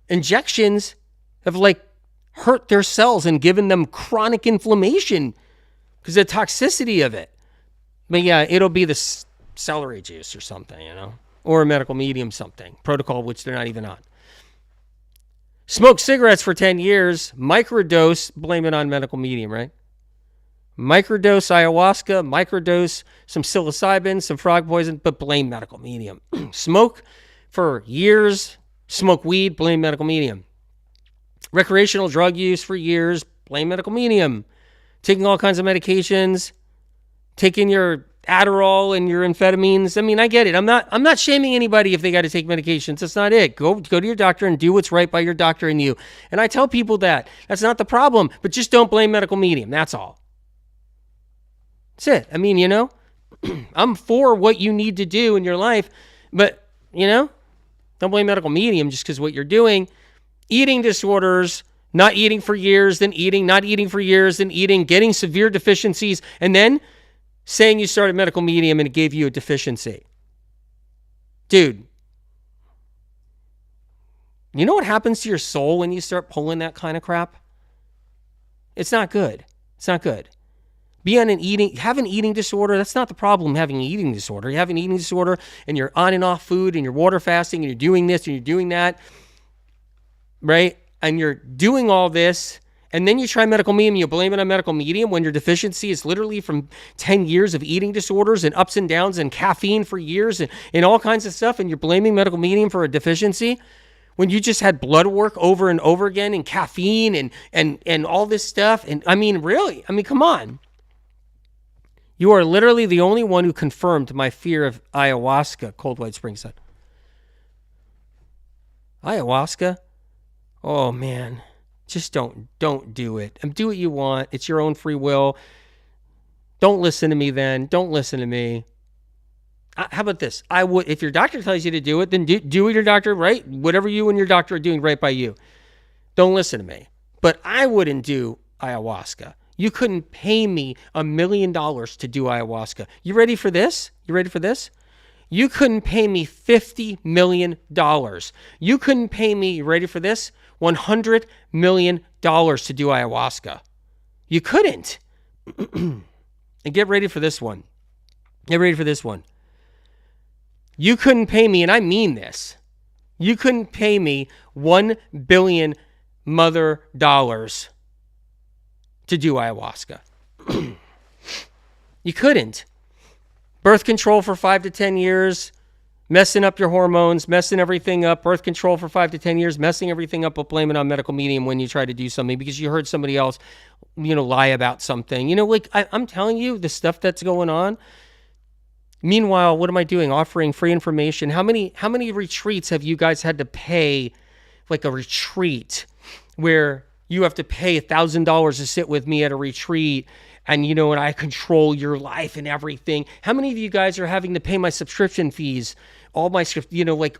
injections have hurt their cells and given them chronic inflammation because of the toxicity of it. But yeah, it'll be the celery juice or something, or a medical medium something, protocol which they're not even on. Smoke cigarettes for 10 years, microdose, blame it on medical medium, right? Microdose ayahuasca, microdose some psilocybin, some frog poison, but blame medical medium. Smoke for years, smoke weed, blame medical medium. Recreational drug use for years, blame medical medium. Taking all kinds of medications, taking your Adderall and your amphetamines. I mean, I get it. I'm not shaming anybody if they got to take medications. That's not it. Go to your doctor and do what's right by your doctor and you. And I tell people that. That's not the problem, but just don't blame medical medium. That's all. That's it. I mean, I'm for what you need to do in your life, but, don't blame medical medium just because what you're doing. Eating disorders, not eating for years, then eating, not eating for years, then eating, getting severe deficiencies, and then saying you started medical medium and it gave you a deficiency. Dude, you know what happens to your soul when you start pulling that kind of crap? It's not good. It's not good. Have an eating disorder. That's not the problem, having an eating disorder. You have an eating disorder and you're on and off food and you're water fasting and you're doing this and you're doing that, right? And you're doing all this, and then you try medical medium, you blame it on medical medium when your deficiency is literally from 10 years of eating disorders and ups and downs and caffeine for years and all kinds of stuff, and you're blaming medical medium for a deficiency when you just had blood work over and over again and caffeine and all this stuff. And I mean, really? I mean, come on. You are literally the only one who confirmed my fear of ayahuasca, Cold White Spring Sun. Ayahuasca? Oh, man. Just don't do it. Do what you want. It's your own free will. Don't listen to me then. Don't listen to me. How about this? If your doctor tells you to do it, then do what your doctor, right? Whatever you and your doctor are doing right by you. Don't listen to me. But I wouldn't do ayahuasca. You couldn't pay me $1 million to do ayahuasca. You ready for this? You couldn't pay me $50 million. You couldn't pay me, you ready for this? $100 million to do ayahuasca. You couldn't. And get ready for this one. You couldn't pay me, and I mean this. You couldn't pay me $1 billion dollars to do ayahuasca. You couldn't. Birth control for 5 to 10 years, messing up your hormones, messing everything up. Birth control for 5 to 10 years, messing everything up, but blame it on medical medium when you try to do something because you heard somebody else, lie about something. I'm telling you, the stuff that's going on. Meanwhile, what am I doing? Offering free information. How many retreats have you guys had to pay, like a retreat where you have to pay $1,000 to sit with me at a retreat? And, and I control your life and everything. How many of you guys are having to pay my subscription fees, all my,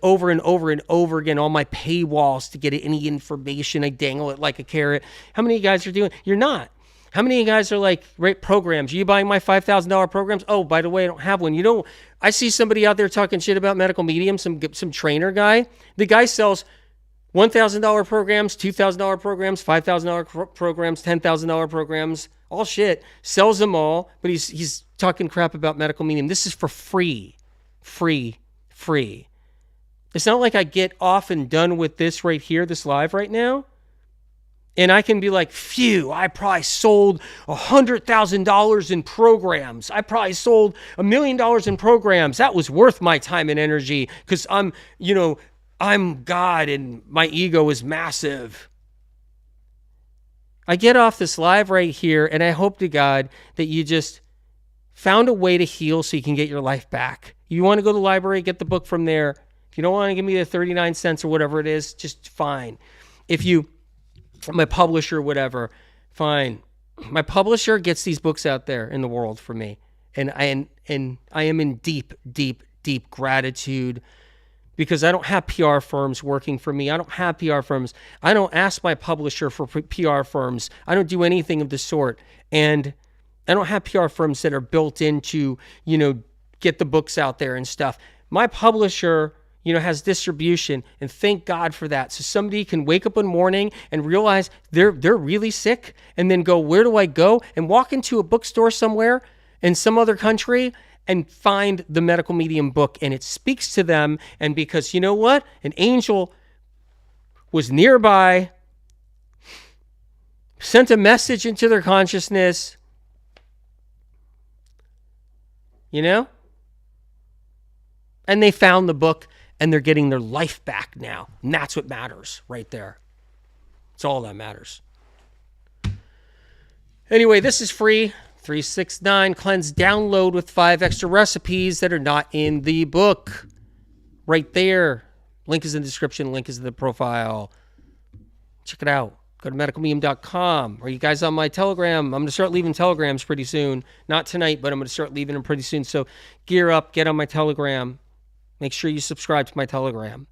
over and over and over again, all my paywalls to get any information? I dangle it like a carrot. How many of you guys are doing? You're not. How many of you guys are right programs? Are you buying my $5,000 programs? Oh, by the way, I don't have one. I see somebody out there talking shit about medical medium, some trainer guy. The guy sells $1,000 programs, $2,000 programs, $5,000 programs, $10,000 programs, all shit, sells them all, but he's talking crap about medical medium. This is for free. It's not like I get off and done with this right here, this live right now, and I can be like, phew, I probably sold $100,000 in programs. I probably sold $1 million in programs. That was worth my time and energy because I'm God and my ego is massive. I get off this live right here and I hope to God that you just found a way to heal so you can get your life back. You want to go to the library, get the book from there. If you don't want to give me the 39 cents or whatever it is, just fine. My publisher, whatever, fine. My publisher gets these books out there in the world for me. And I am in deep, deep, deep gratitude because I don't have PR firms working for me. I don't have PR firms. I don't ask my publisher for PR firms. I don't do anything of the sort. And I don't have PR firms that are built into, get the books out there and stuff. My publisher, has distribution, and thank God for that. So somebody can wake up one morning and realize they're really sick and then go, where do I go? And walk into a bookstore somewhere in some other country and find the medical medium book, and it speaks to them. And because you know what? An angel was nearby, sent a message into their consciousness, and they found the book, and they're getting their life back now. And that's what matters right there. It's all that matters. Anyway, this is free. 369 Cleanse download with 5 extra recipes that are not in the book. Right there. Link is in the description. Link is in the profile. Check it out. Go to medicalmedium.com. Are you guys on my Telegram? I'm going to start leaving Telegrams pretty soon. Not tonight, but I'm going to start leaving them pretty soon. So gear up. Get on my Telegram. Make sure you subscribe to my Telegram.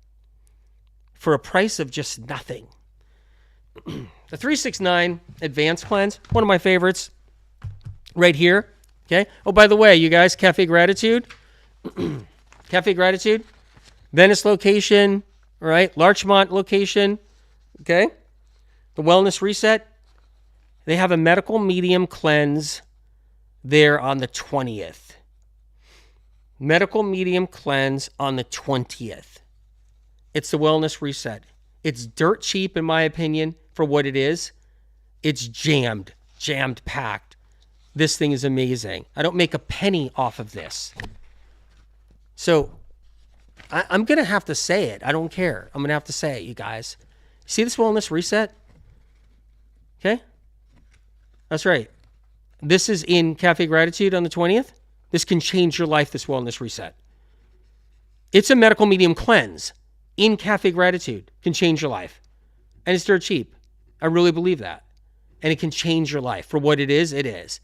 For a price of just nothing. The 369 Advanced Cleanse. One of my favorites. Right here. Okay. Oh, by the way, you guys, Cafe Gratitude. Cafe Gratitude. Venice location. All right. Larchmont location. Okay. The Wellness Reset. They have a medical medium cleanse there on the 20th. Medical medium cleanse on the 20th. It's the Wellness Reset. It's dirt cheap, in my opinion, for what it is. It's jammed packed. This thing is amazing. I don't make a penny off of this. So I'm going to have to say it. I don't care. I'm going to have to say it, you guys. See this Wellness Reset? Okay? That's right. This is in Cafe Gratitude on the 20th. This can change your life, this Wellness Reset. It's a medical medium cleanse in Cafe Gratitude. Can change your life. And it's dirt cheap. I really believe that. And it can change your life. For what it is, it is.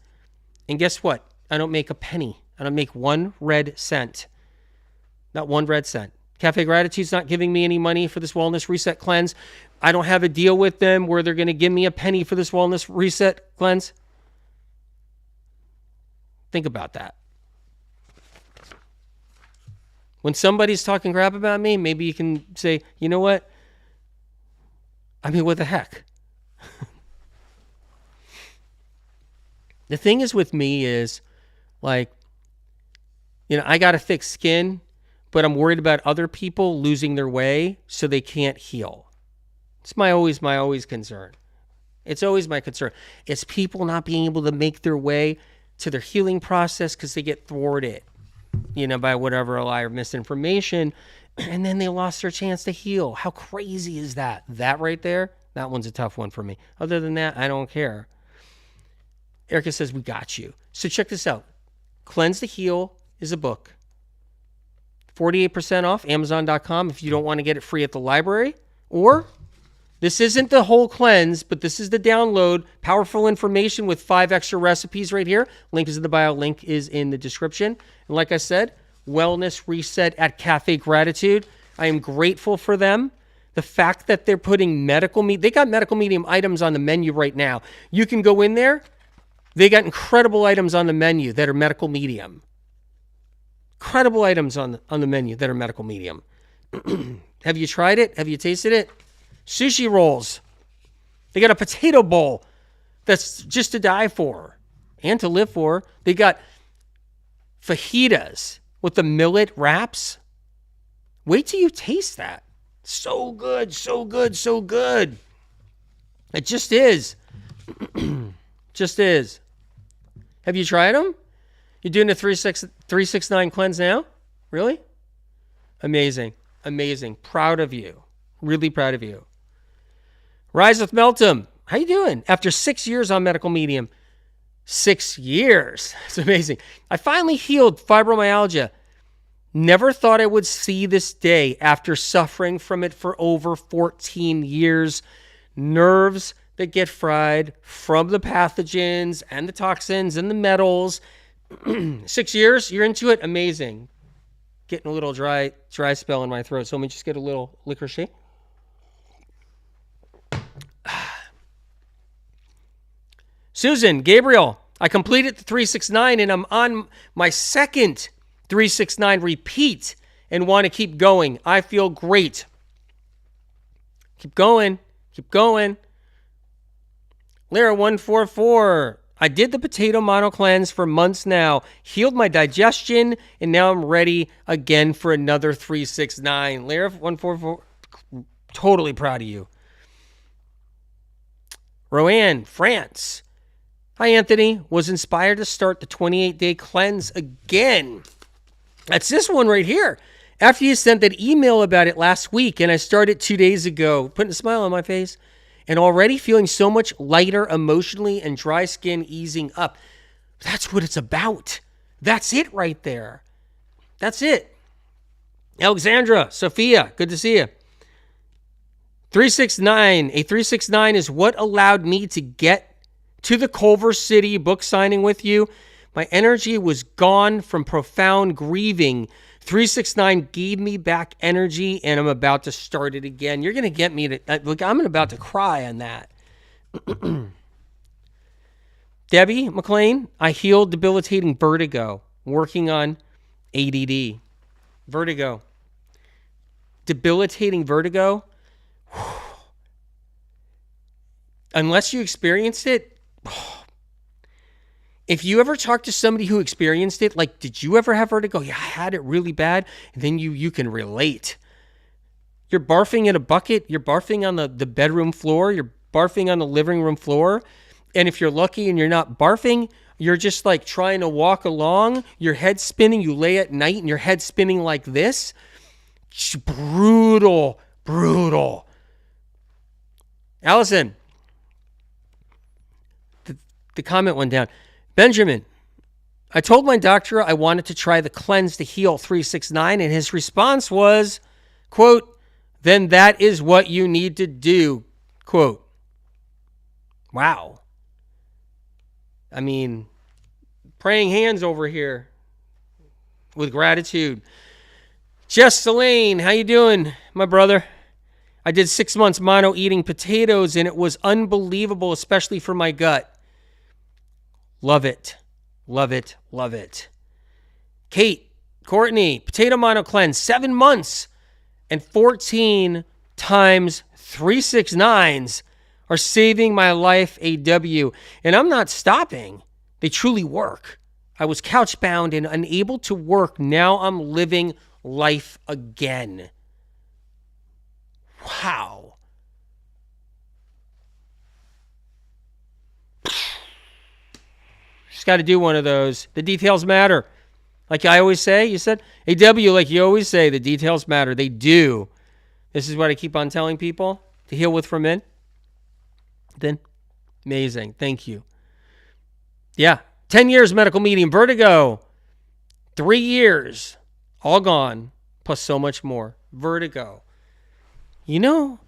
And guess what? I don't make a penny. I don't make 1 red cent. Not 1 red cent. Cafe Gratitude's not giving me any money for this Wellness Reset cleanse. I don't have a deal with them where they're going to give me a penny for this Wellness Reset cleanse. Think about that. When somebody's talking crap about me, maybe you can say, you know what? I mean, what the heck? The thing is with me is, like, I got a thick skin, but I'm worried about other people losing their way so they can't heal. It's my always concern. It's always my concern. It's people not being able to make their way to their healing process because they get thwarted, by whatever a lie or misinformation, and then they lost their chance to heal. How crazy is that? That right there, that one's a tough one for me. Other than that, I don't care. Erica says, we got you. So check this out. Cleanse to Heal is a book. 48% off, Amazon.com if you don't want to get it free at the library. Or, this isn't the whole cleanse, but this is the download. Powerful information with 5 extra recipes right here. Link is in the bio. Link is in the description. And like I said, Wellness Reset at Cafe Gratitude. I am grateful for them. The fact that they're putting they got medical medium items on the menu right now. You can go in there. They got incredible items on the menu that are medical medium. Incredible items on the menu that are medical medium. Have you tried it? Have you tasted it? Sushi rolls. They got a potato bowl that's just to die for and to live for. They got fajitas with the millet wraps. Wait till you taste that. So good, so good, so good. It just is. Just is. Have you tried them? You're doing a 369 cleanse now? Really? Amazing. Amazing. Proud of you. Really proud of you. Rise with Meltem. How you doing? After 6 years on medical medium. 6 years. It's amazing. I finally healed fibromyalgia. Never thought I would see this day after suffering from it for over 14 years. Nerves that get fried from the pathogens and the toxins and the metals. 6 years, you're into it? Amazing. Getting a little dry spell in my throat. So let me just get a little licorice. Susan, Gabriel, I completed the 369 and I'm on my second 369 repeat and want to keep going. I feel great. Keep going. Keep going. Lyra 144. I did the potato mono cleanse for months now, healed my digestion, and now I'm ready again for another 369. Lyra 144, totally proud of you. Roanne, France. Hi, Anthony. Was inspired to start the 28-day cleanse again. That's this one right here. After you sent that email about it last week, and I started 2 days ago, putting a smile on my face, and already feeling so much lighter emotionally and dry skin easing up. That's what it's about. That's it right there. That's it. Alexandra, Sophia, good to see you. 369. A 369 is what allowed me to get to the Culver City book signing with you. My energy was gone from profound grieving. 369 gave me back energy, and I'm about to start it again. You're going to get me to... Look, I'm about to cry on that. Debbie McLean, I healed debilitating vertigo. Working on ADD. Vertigo. Debilitating vertigo. Unless you experienced it... If you ever talk to somebody who experienced it, like, did you ever have vertigo? Yeah, I had it really bad. And then you can relate. You're barfing in a bucket. You're barfing on the bedroom floor. You're barfing on the living room floor. And if you're lucky and you're not barfing, you're just like trying to walk along. Your head's spinning. You lay at night and your head's spinning like this. It's brutal, brutal. Allison, the comment went down. Benjamin, I told my doctor I wanted to try the cleanse to heal 369, and his response was, quote, then that is what you need to do, quote. Wow. I mean, praying hands over here with gratitude. Jess Selene, how you doing, my brother? I did 6 months mono eating potatoes, and it was unbelievable, especially for my gut. Love it. Love it. Love it. Kate, Courtney, potato mono cleanse, 7 months and 14 times 369s are saving my life AW. And I'm not stopping. They truly work. I was couch bound and unable to work. Now I'm living life again. Wow. Just got to do one of those. The details matter. Like I always say, you said, AW, like you always say, the details matter. They do. This is what I keep on telling people to heal with from in. Then, amazing. Thank you. Yeah. 10 years medical medium vertigo. 3 years. All gone. Plus so much more. Vertigo. You know,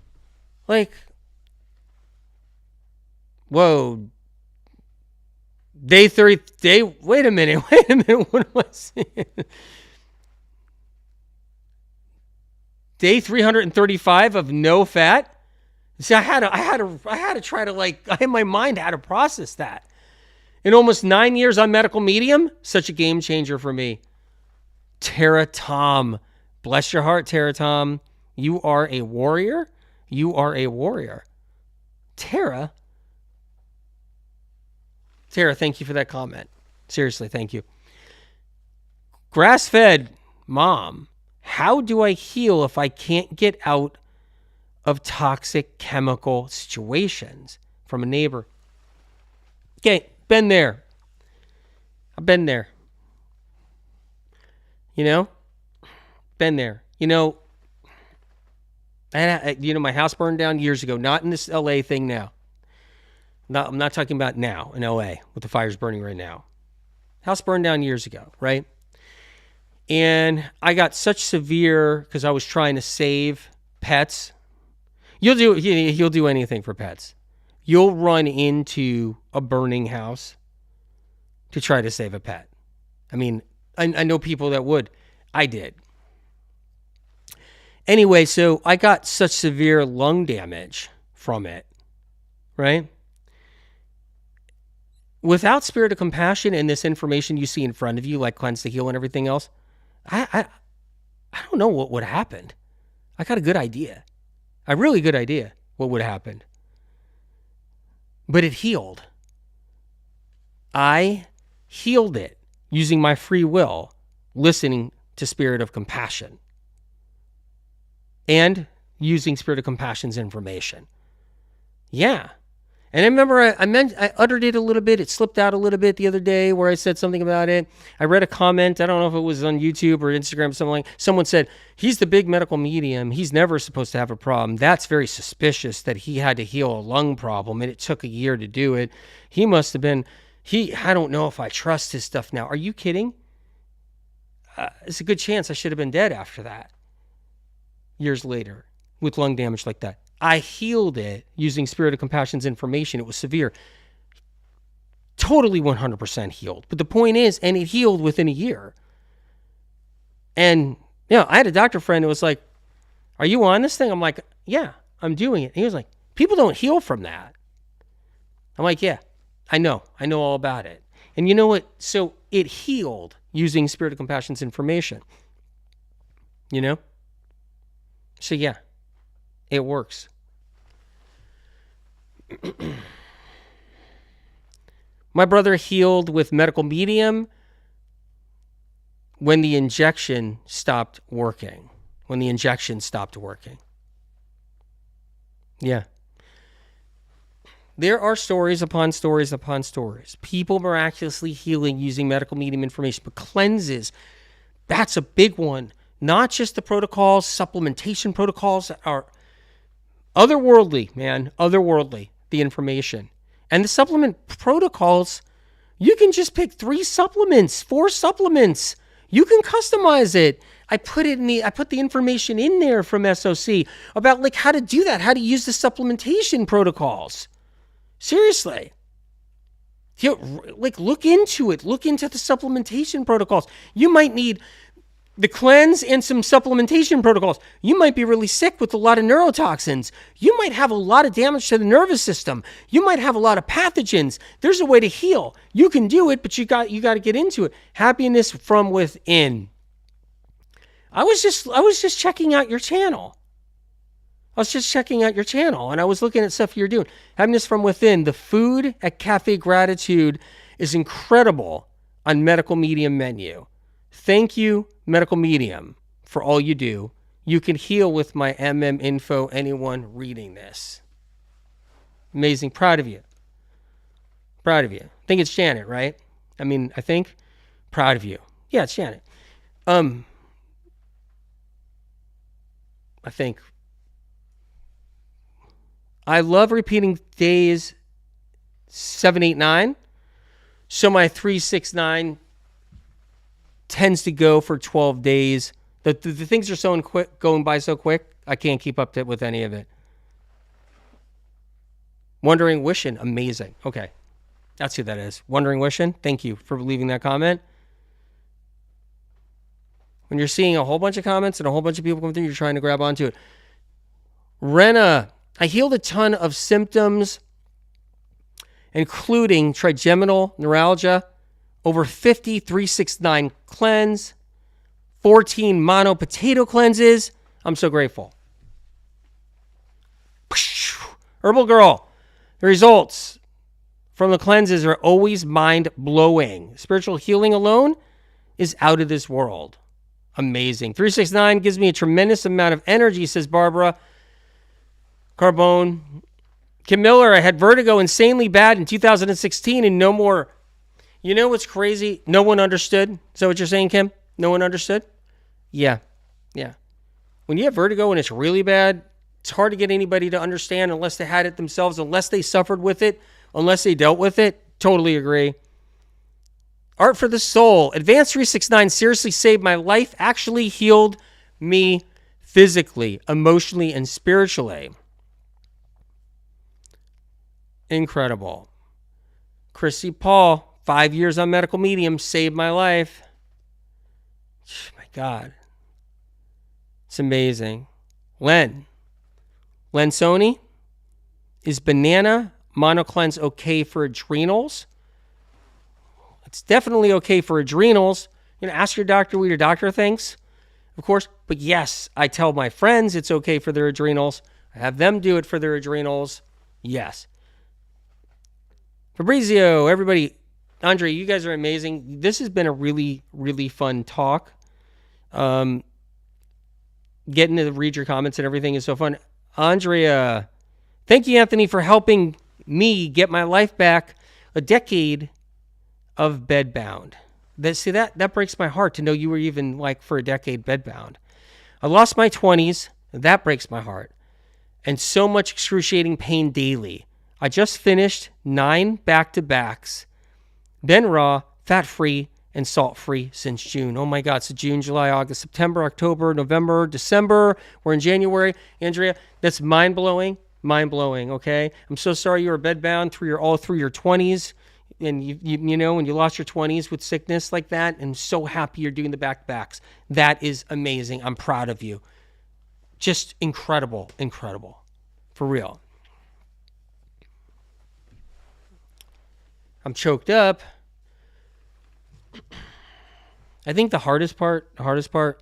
like, whoa. Day 30, wait a minute, what am I saying? Day 335 of no fat. See, I had to try to, like, in my mind how to process that. In almost 9 years on medical medium, such a game changer for me. Tara Tom, bless your heart, Tara Tom. You are a warrior. You are a warrior. Tara, thank you for that comment. Seriously, thank you. Grass-fed mom, how do I heal if I can't get out of toxic chemical situations? From a neighbor. Okay, been there. I've been there. You know? Been there. You know, my house burned down years ago, not in this LA thing now. I'm not talking about now in LA with the fires burning right now. House burned down years ago, right? And I got such severe, because I was trying to save pets. You'll do anything for pets. You'll run into a burning house to try to save a pet. I mean, I know people that would. I did. Anyway, so I got such severe lung damage from it, right? without spirit of compassion and this information you see in front of you, like cleanse to heal and everything else, I don't know what would have happened. I got a good idea. A really good idea what would have happened. But it healed. I healed it using my free will, listening to spirit of compassion and using spirit of compassion's information. Yeah. And I remember I uttered it a little bit. It slipped out a little bit the other day where I said something about it. I read a comment. I don't know if it was on YouTube or Instagram or something like. Someone said, he's the big medical medium. He's never supposed to have a problem. That's very suspicious that he had to heal a lung problem and it took a year to do it. He must have been, I don't know if I trust his stuff now. Are you kidding? It's a good chance I should have been dead after that. Years later with lung damage like that. I healed it using spirit of compassion's information. It was severe. Totally 100% healed. But the point is, and it healed within a year. And, I had a doctor friend who was like, are you on this thing? I'm like, yeah, I'm doing it. And he was like, people don't heal from that. I'm like, yeah, I know all about it. And you know what? So it healed using spirit of compassion's information. So yeah, it works. My brother healed with medical medium when the injection stopped working. Yeah. There are stories upon stories upon stories. People miraculously healing using medical medium information. But cleanses, that's a big one. Not just the protocols, supplementation protocols that are otherworldly, man. Otherworldly, the information. And the supplement protocols, you can just pick 3 supplements, 4 supplements. You can customize it. I put the information in there from SOC about like how to do that, how to use the supplementation protocols. Seriously. Look into it. Look into the supplementation protocols. You might need the cleanse and some supplementation protocols. You might be really sick with a lot of neurotoxins. You might have a lot of damage to the nervous system. You might have a lot of pathogens. There's a way to heal. You can do it, but you got to get into it. Happiness from within. I was just checking out your channel. And I was looking at stuff you're doing. Happiness from within. The food at Cafe Gratitude is incredible on Medical Medium menu. Thank you, Medical Medium, for all you do. You can heal with my info, anyone reading this. Amazing. Proud of you. I think it's Janet, right? I think. Proud of you. Yeah, it's Janet. I think. I love repeating days 7, 8, 9. So my 3, 6, 9 tends to go for 12 days. The things are going by so quick, I can't keep up with any of it. Wondering Wishing, amazing. Okay, that's who that is. Wondering Wishing, thank you for leaving that comment. When you're seeing a whole bunch of comments and a whole bunch of people come through, you're trying to grab onto it. Rena, I healed a ton of symptoms, including trigeminal neuralgia, over 50 369 cleanse, 14 mono potato cleanses. I'm so grateful. Herbal Girl, the results from the cleanses are always mind-blowing. Spiritual healing alone is out of this world. Amazing. 369 gives me a tremendous amount of energy, says Barbara Carbone. Kim Miller, I had vertigo insanely bad in 2016 and no more. You know what's crazy? No one understood. Is that what you're saying, Kim? No one understood? Yeah. When you have vertigo and it's really bad, it's hard to get anybody to understand unless they had it themselves, unless they suffered with it, unless they dealt with it. Totally agree. Art for the Soul. Advanced 369 seriously saved my life, actually healed me physically, emotionally, and spiritually. Incredible. Chrissy Paul. 5 years on Medical Medium saved my life. My God. It's amazing. Len Sony, is banana monocleanse okay for adrenals? It's definitely okay for adrenals. Ask your doctor what your doctor thinks, of course. But yes, I tell my friends it's okay for their adrenals. I have them do it for their adrenals. Yes. Fabrizio, everybody, Andre, you guys are amazing. This has been a really, really fun talk. Getting to read your comments and everything is so fun. Andrea, thank you, Anthony, for helping me get my life back. A decade of bedbound. That breaks my heart to know you were even for a decade bedbound. I lost my 20s. That breaks my heart. And so much excruciating pain daily. I just finished 9 back-to-backs. Been raw, fat-free, and salt-free since June. Oh my God, so June, July, August, September, October, November, December. We're in January. Andrea, that's mind-blowing. Mind-blowing, okay? I'm so sorry you were bedbound all through your 20s. And you know, when you lost your 20s with sickness like that, and so happy you're doing the back-to-backs. That is amazing. I'm proud of you. Just incredible, incredible. For real. I'm choked up. I think the hardest part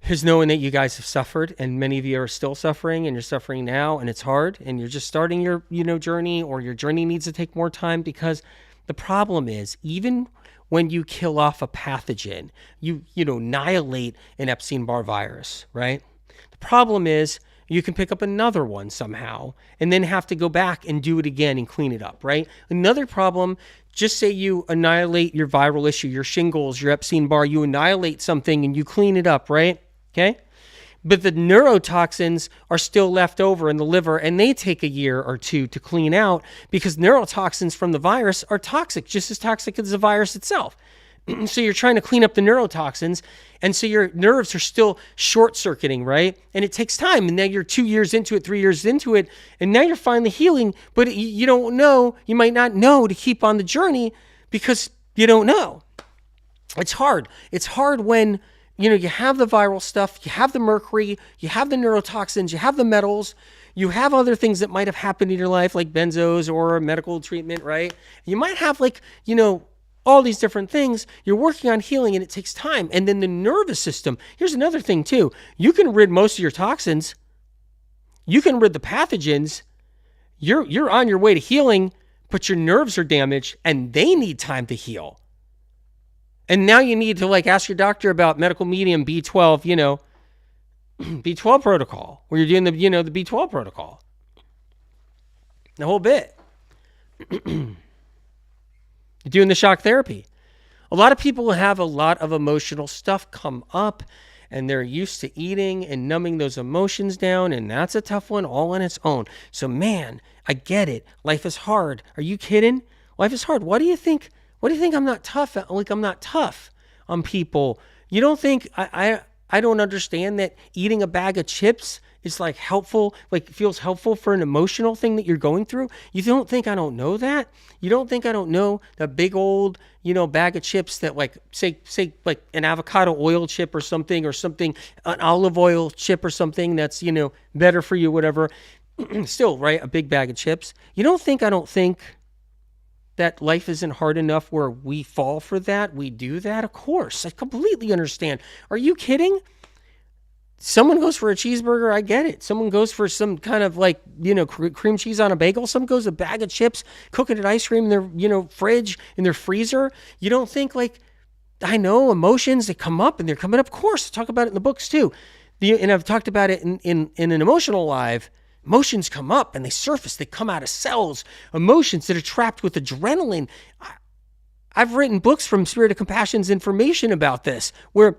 is knowing that you guys have suffered, and many of you are still suffering, and you're suffering now, and it's hard, and you're just starting your journey, or your journey needs to take more time, because the problem is, even when you kill off a pathogen, you annihilate an Epstein-Barr virus, right? The problem is you can pick up another one somehow and then have to go back and do it again and clean it up, right? Another problem, just say you annihilate your viral issue, your shingles, your Epstein-Barr, you annihilate something and you clean it up, right? Okay? But the neurotoxins are still left over in the liver, and they take a year or two to clean out, because neurotoxins from the virus are toxic, just as toxic as the virus itself. So you're trying to clean up the neurotoxins, and so your nerves are still short-circuiting, right? And it takes time, and now you're 2 years into it, 3 years into it, and now you're finally healing, but you don't know, you might not know to keep on the journey because you don't know. It's hard. It's hard when, you have the viral stuff, you have the mercury, you have the neurotoxins, you have the metals, you have other things that might have happened in your life, like benzos or medical treatment, right? You might have all these different things. You're working on healing, and it takes time. And then the nervous system. Here's another thing too. You can rid most of your toxins. You can rid the pathogens. You're on your way to healing, but your nerves are damaged, and they need time to heal. And now you need to ask your doctor about medical medium B12, B12 protocol, where you're doing the B12 protocol. The whole bit. Doing the shock therapy. A lot of people have a lot of emotional stuff come up, and they're used to eating and numbing those emotions down, and that's a tough one all on its own. So man, I get it. Life is hard. Are you kidding? Life is hard. What do you think I'm not tough? I'm not tough on people. You don't think I don't understand that eating a bag of chips is helpful, feels helpful for an emotional thing that you're going through? You don't think I don't know that? You don't think I don't know that big old, bag of chips that say an avocado oil chip or something, an olive oil chip or something that's, better for you, whatever. Still, right? A big bag of chips. You don't think I don't think that life isn't hard enough where we fall for that? We do that? Of course. I completely understand. Are you kidding? Someone goes for a cheeseburger, I get it. Someone goes for some kind of cream cheese on a bagel. Some goes a bag of chips, cooking ice cream in their, fridge, in their freezer. You don't think I know emotions that come up, and they're coming up. Of course, I talk about it in the books too. And I've talked about it in an emotional live. Emotions come up and they surface. They come out of cells. Emotions that are trapped with adrenaline. I've written books from Spirit of Compassion's information about this, where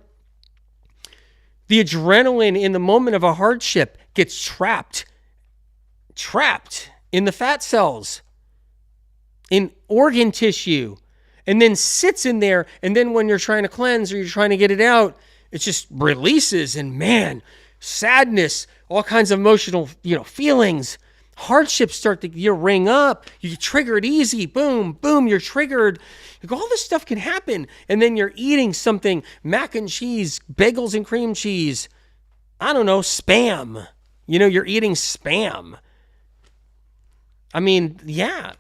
the adrenaline in the moment of a hardship gets trapped in the fat cells, in organ tissue, and then sits in there. And then when you're trying to cleanse or you're trying to get it out, it just releases. And man, sadness, all kinds of emotional, feelings, hardships start to ring up. You trigger it easy. Boom, boom, you're triggered. All this stuff can happen. And then you're eating something, mac and cheese, bagels and cream cheese. I don't know, Spam. You're eating Spam. I mean, yeah.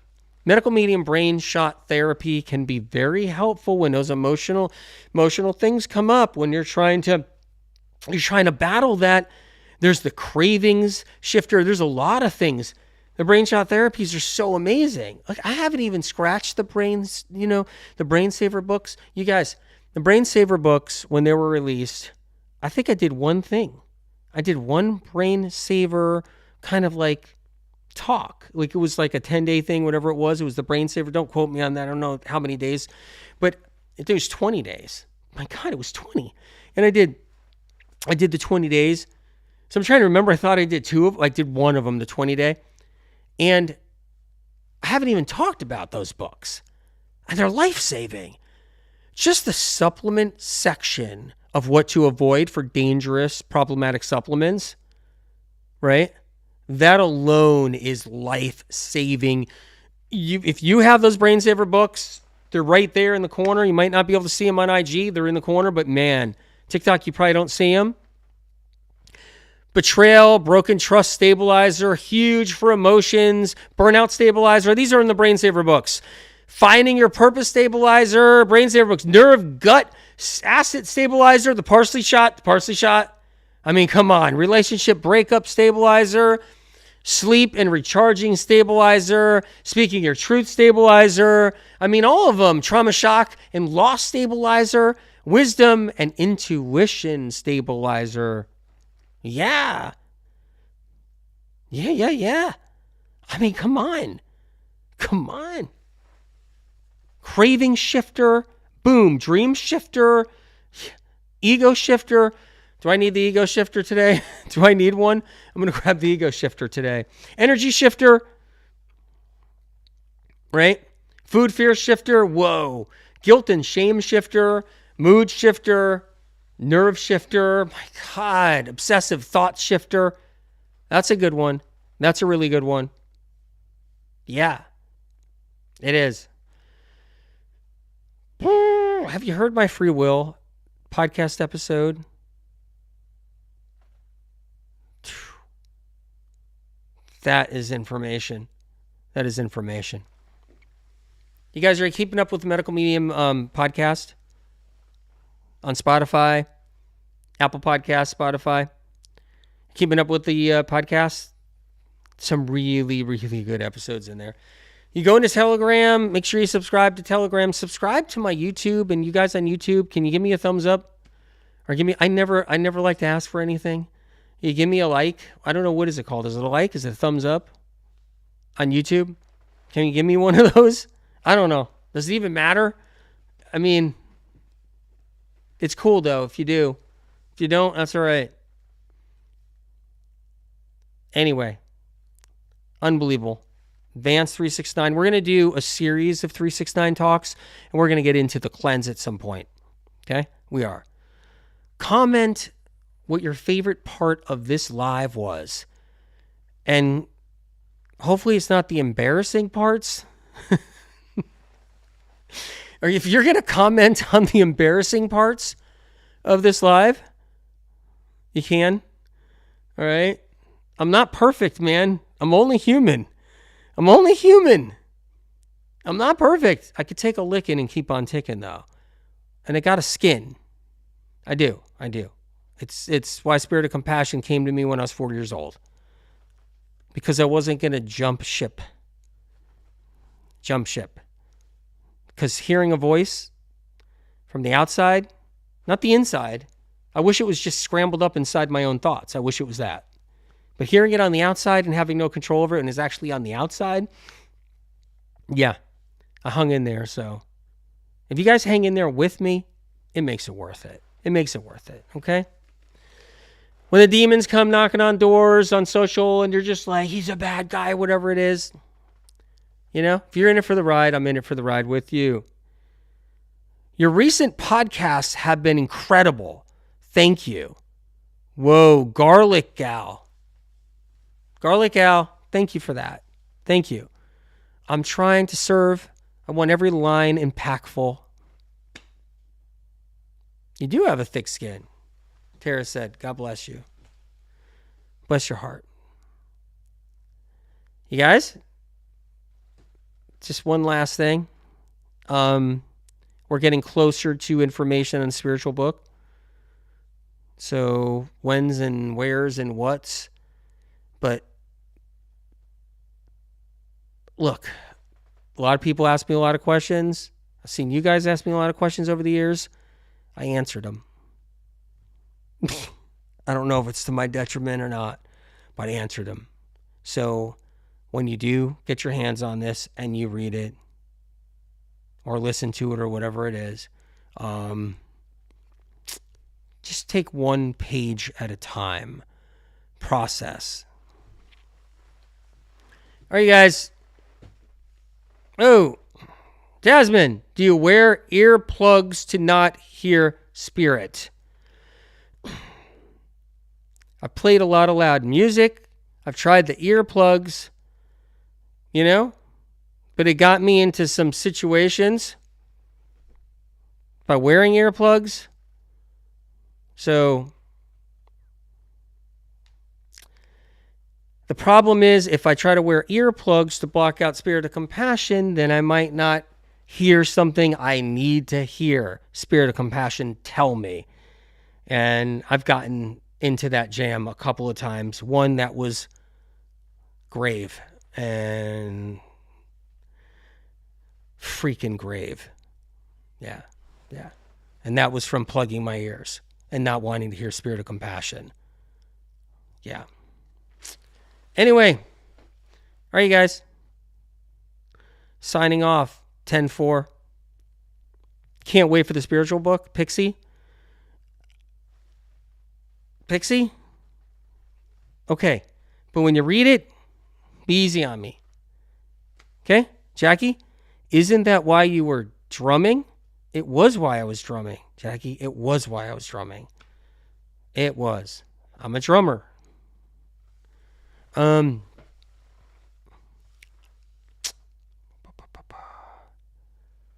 Medical medium brain shot therapy can be very helpful when those emotional things come up, when you're trying to battle that. There's the cravings shifter. There's a lot of things. The brain shot therapies are so amazing. Like, I haven't even scratched the brains, the Brainsaver books. You guys, the Brainsaver books, when they were released, I think I did one thing. I did one Brainsaver kind of like talk. Like, it was like a 10-day thing, whatever it was. It was the Brainsaver. Don't quote me on that. I don't know how many days, but it was 20 days. My God, it was 20. And I did the 20 days. So I'm trying to remember. I thought I did did one of them, the 20-day. And I haven't even talked about those books. And they're life-saving. Just the supplement section of what to avoid for dangerous, problematic supplements, right? That alone is life-saving. If you have those Brainsaver books, they're right there in the corner. You might not be able to see them on IG. They're in the corner, but man, TikTok, you probably don't see them. Betrayal, broken trust stabilizer, huge for emotions, burnout stabilizer. These are in the Brainsaver books. Finding your purpose stabilizer, Brainsaver books. Nerve, gut, acid stabilizer, the parsley shot. I mean, come on. Relationship breakup stabilizer, sleep and recharging stabilizer, speaking your truth stabilizer. I mean, all of them. Trauma shock and loss stabilizer, wisdom and intuition stabilizer. Yeah. I mean, come on. Craving shifter, boom. Dream shifter, ego shifter. Do I need the ego shifter today? Do I need one? I'm going to grab the ego shifter today. Energy shifter, right? Food fear shifter, whoa. Guilt and shame shifter, mood shifter, nerve shifter, my God, obsessive thought shifter. That's a good one. That's a really good one. Yeah, it is. Have you heard my free will podcast episode? That is information. You guys are keeping up with the Medical Medium podcast? On Spotify, Apple Podcasts, Spotify. Keeping up with the podcast. Some really, really good episodes in there. You go into Telegram. Make sure you subscribe to Telegram. Subscribe to my YouTube. And you guys on YouTube, can you give me a thumbs up? Or give me, I never like to ask for anything. You give me a like. I don't know, what is it called? Is it a like? Is it a thumbs up on YouTube? Can you give me one of those? I don't know. Does it even matter? I mean, it's cool, though, if you do. If you don't, that's all right. Anyway, unbelievable. Advanced 369. We're going to do a series of 369 talks, and we're going to get into the cleanse at some point. Okay? We are. Comment what your favorite part of this live was. And hopefully it's not the embarrassing parts. Or if you're going to comment on the embarrassing parts of this live, you can. All right? I'm not perfect, man. I'm only human. I'm not perfect. I could take a licking and keep on ticking, though. And I got a skin. I do. It's why Spirit of Compassion came to me when I was 4 years old. Because I wasn't going to jump ship. Because hearing a voice from the outside, not the inside, I wish it was just scrambled up inside my own thoughts. I wish it was that. But hearing it on the outside and having no control over it and is actually on the outside, yeah, I hung in there. So if you guys hang in there with me, it makes it worth it. Okay? When the demons come knocking on doors on social and you're just like, he's a bad guy, whatever it is, if you're in it for the ride, I'm in it for the ride with you. Your recent podcasts have been incredible. Thank you. Whoa, Garlic Gal, thank you for that. Thank you. I'm trying to serve. I want every line impactful. You do have a thick skin, Tara said. God bless you. Bless your heart. You guys, just one last thing. We're getting closer to information on spiritual book. So whens and wheres and whats. But look, a lot of people ask me a lot of questions. I've seen you guys ask me a lot of questions over the years. I answered them. I don't know if it's to my detriment or not, but I answered them. So when you do get your hands on this and you read it or listen to it or whatever it is, just take one page at a time. Process. All right, guys. Oh, Jasmine, do you wear earplugs to not hear spirit? I played a lot of loud music. I've tried the earplugs, but it got me into some situations by wearing earplugs. So the problem is if I try to wear earplugs to block out spirit of compassion, then I might not hear something I need to hear. Spirit of compassion tell me. And I've gotten into that jam a couple of times. One that was grave and freaking grave. Yeah. And that was from plugging my ears and not wanting to hear spirit of compassion. Yeah. Anyway. All right, you guys. Signing off. 10-4. Can't wait for the spiritual book. Pixie? Okay. But when you read it, be easy on me. Okay? Jackie? Isn't that why you were drumming? It was why I was drumming. Jackie, it was why I was drumming. It was. I'm a drummer.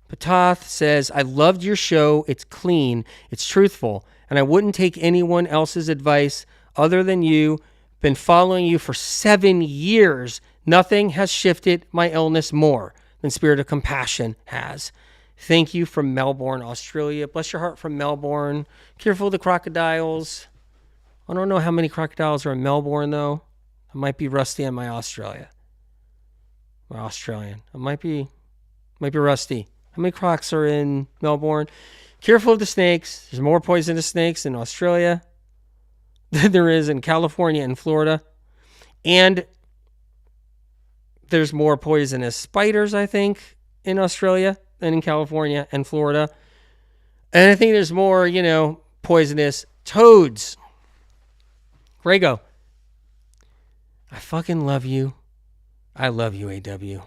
Patath says, I loved your show. It's clean. It's truthful. And I wouldn't take anyone else's advice other than you. Been following you for 7 years. Nothing has shifted my illness more than spirit of compassion has. Thank you from Melbourne, Australia. Bless your heart from Melbourne. Careful of the crocodiles. I don't know how many crocodiles are in Melbourne, though. I might be rusty on my Australian. I might be rusty. How many crocs are in Melbourne? Careful of the snakes. There's more poisonous snakes in Australia than there is in California and Florida. And there's more poisonous spiders, I think, in Australia than in California and Florida. And I think there's more, poisonous toads. Grego, I fucking love you. I love you, AW.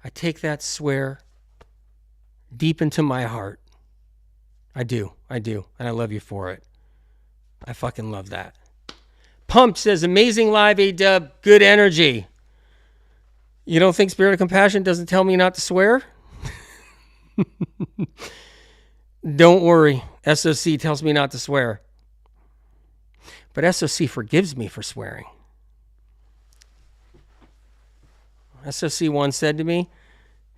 I take that swear deep into my heart. I do. And I love you for it. I fucking love that. Pump says, amazing live, A-Dub. Good energy. You don't think spirit of compassion doesn't tell me not to swear? Don't worry. SOC tells me not to swear. But SOC forgives me for swearing. SOC once said to me,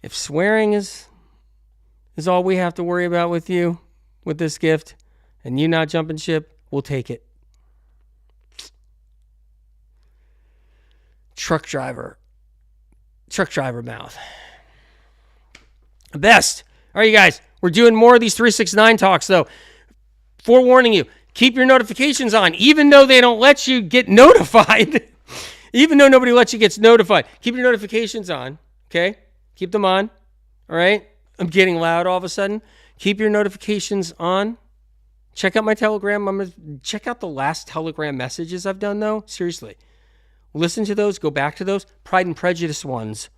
if swearing is all we have to worry about with you, with this gift, and you not jumping ship, we'll take it. Truck driver mouth. Best. All right, you guys, we're doing more of these 369 talks, though. Forewarning you, keep your notifications on, even though they don't let you get notified. Even though nobody lets you get notified. Keep your notifications on, okay? Keep them on, all right? I'm getting loud all of a sudden. Keep your notifications on. Check out my Telegram. I'm going to check out the last Telegram messages I've done, though. Seriously. Listen to those. Go back to those. Pride and Prejudice ones.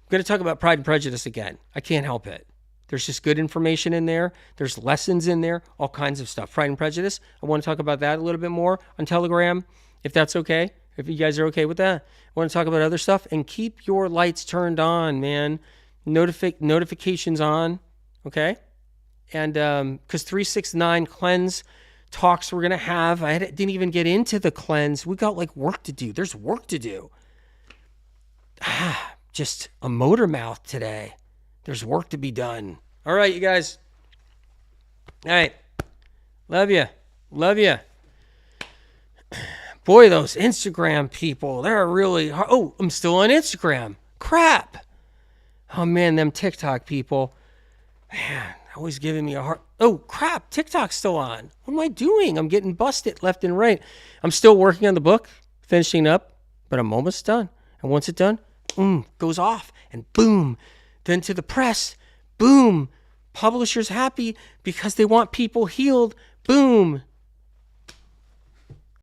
I'm going to talk about Pride and Prejudice again. I can't help it. There's just good information in there. There's lessons in there. All kinds of stuff. Pride and Prejudice. I want to talk about that a little bit more on Telegram, if that's okay. If you guys are okay with that. I want to talk about other stuff. And keep your lights turned on, man. Notifications on. Okay? And because 369 cleanse talks we're going to have. I didn't even get into the cleanse. We got work to do. There's work to do. just a motor mouth today. There's work to be done. All right, you guys. All right. Love you. Love you. Boy, those Instagram people, they're really hard. Oh, I'm still on Instagram. Crap. Oh, man, them TikTok people. Man, always giving me a hard... Oh, crap. TikTok's still on. What am I doing? I'm getting busted left and right. I'm still working on the book, finishing up, but I'm almost done. And once it's done, goes off. And boom. Then to the press. Boom. Publishers happy because they want people healed. Boom.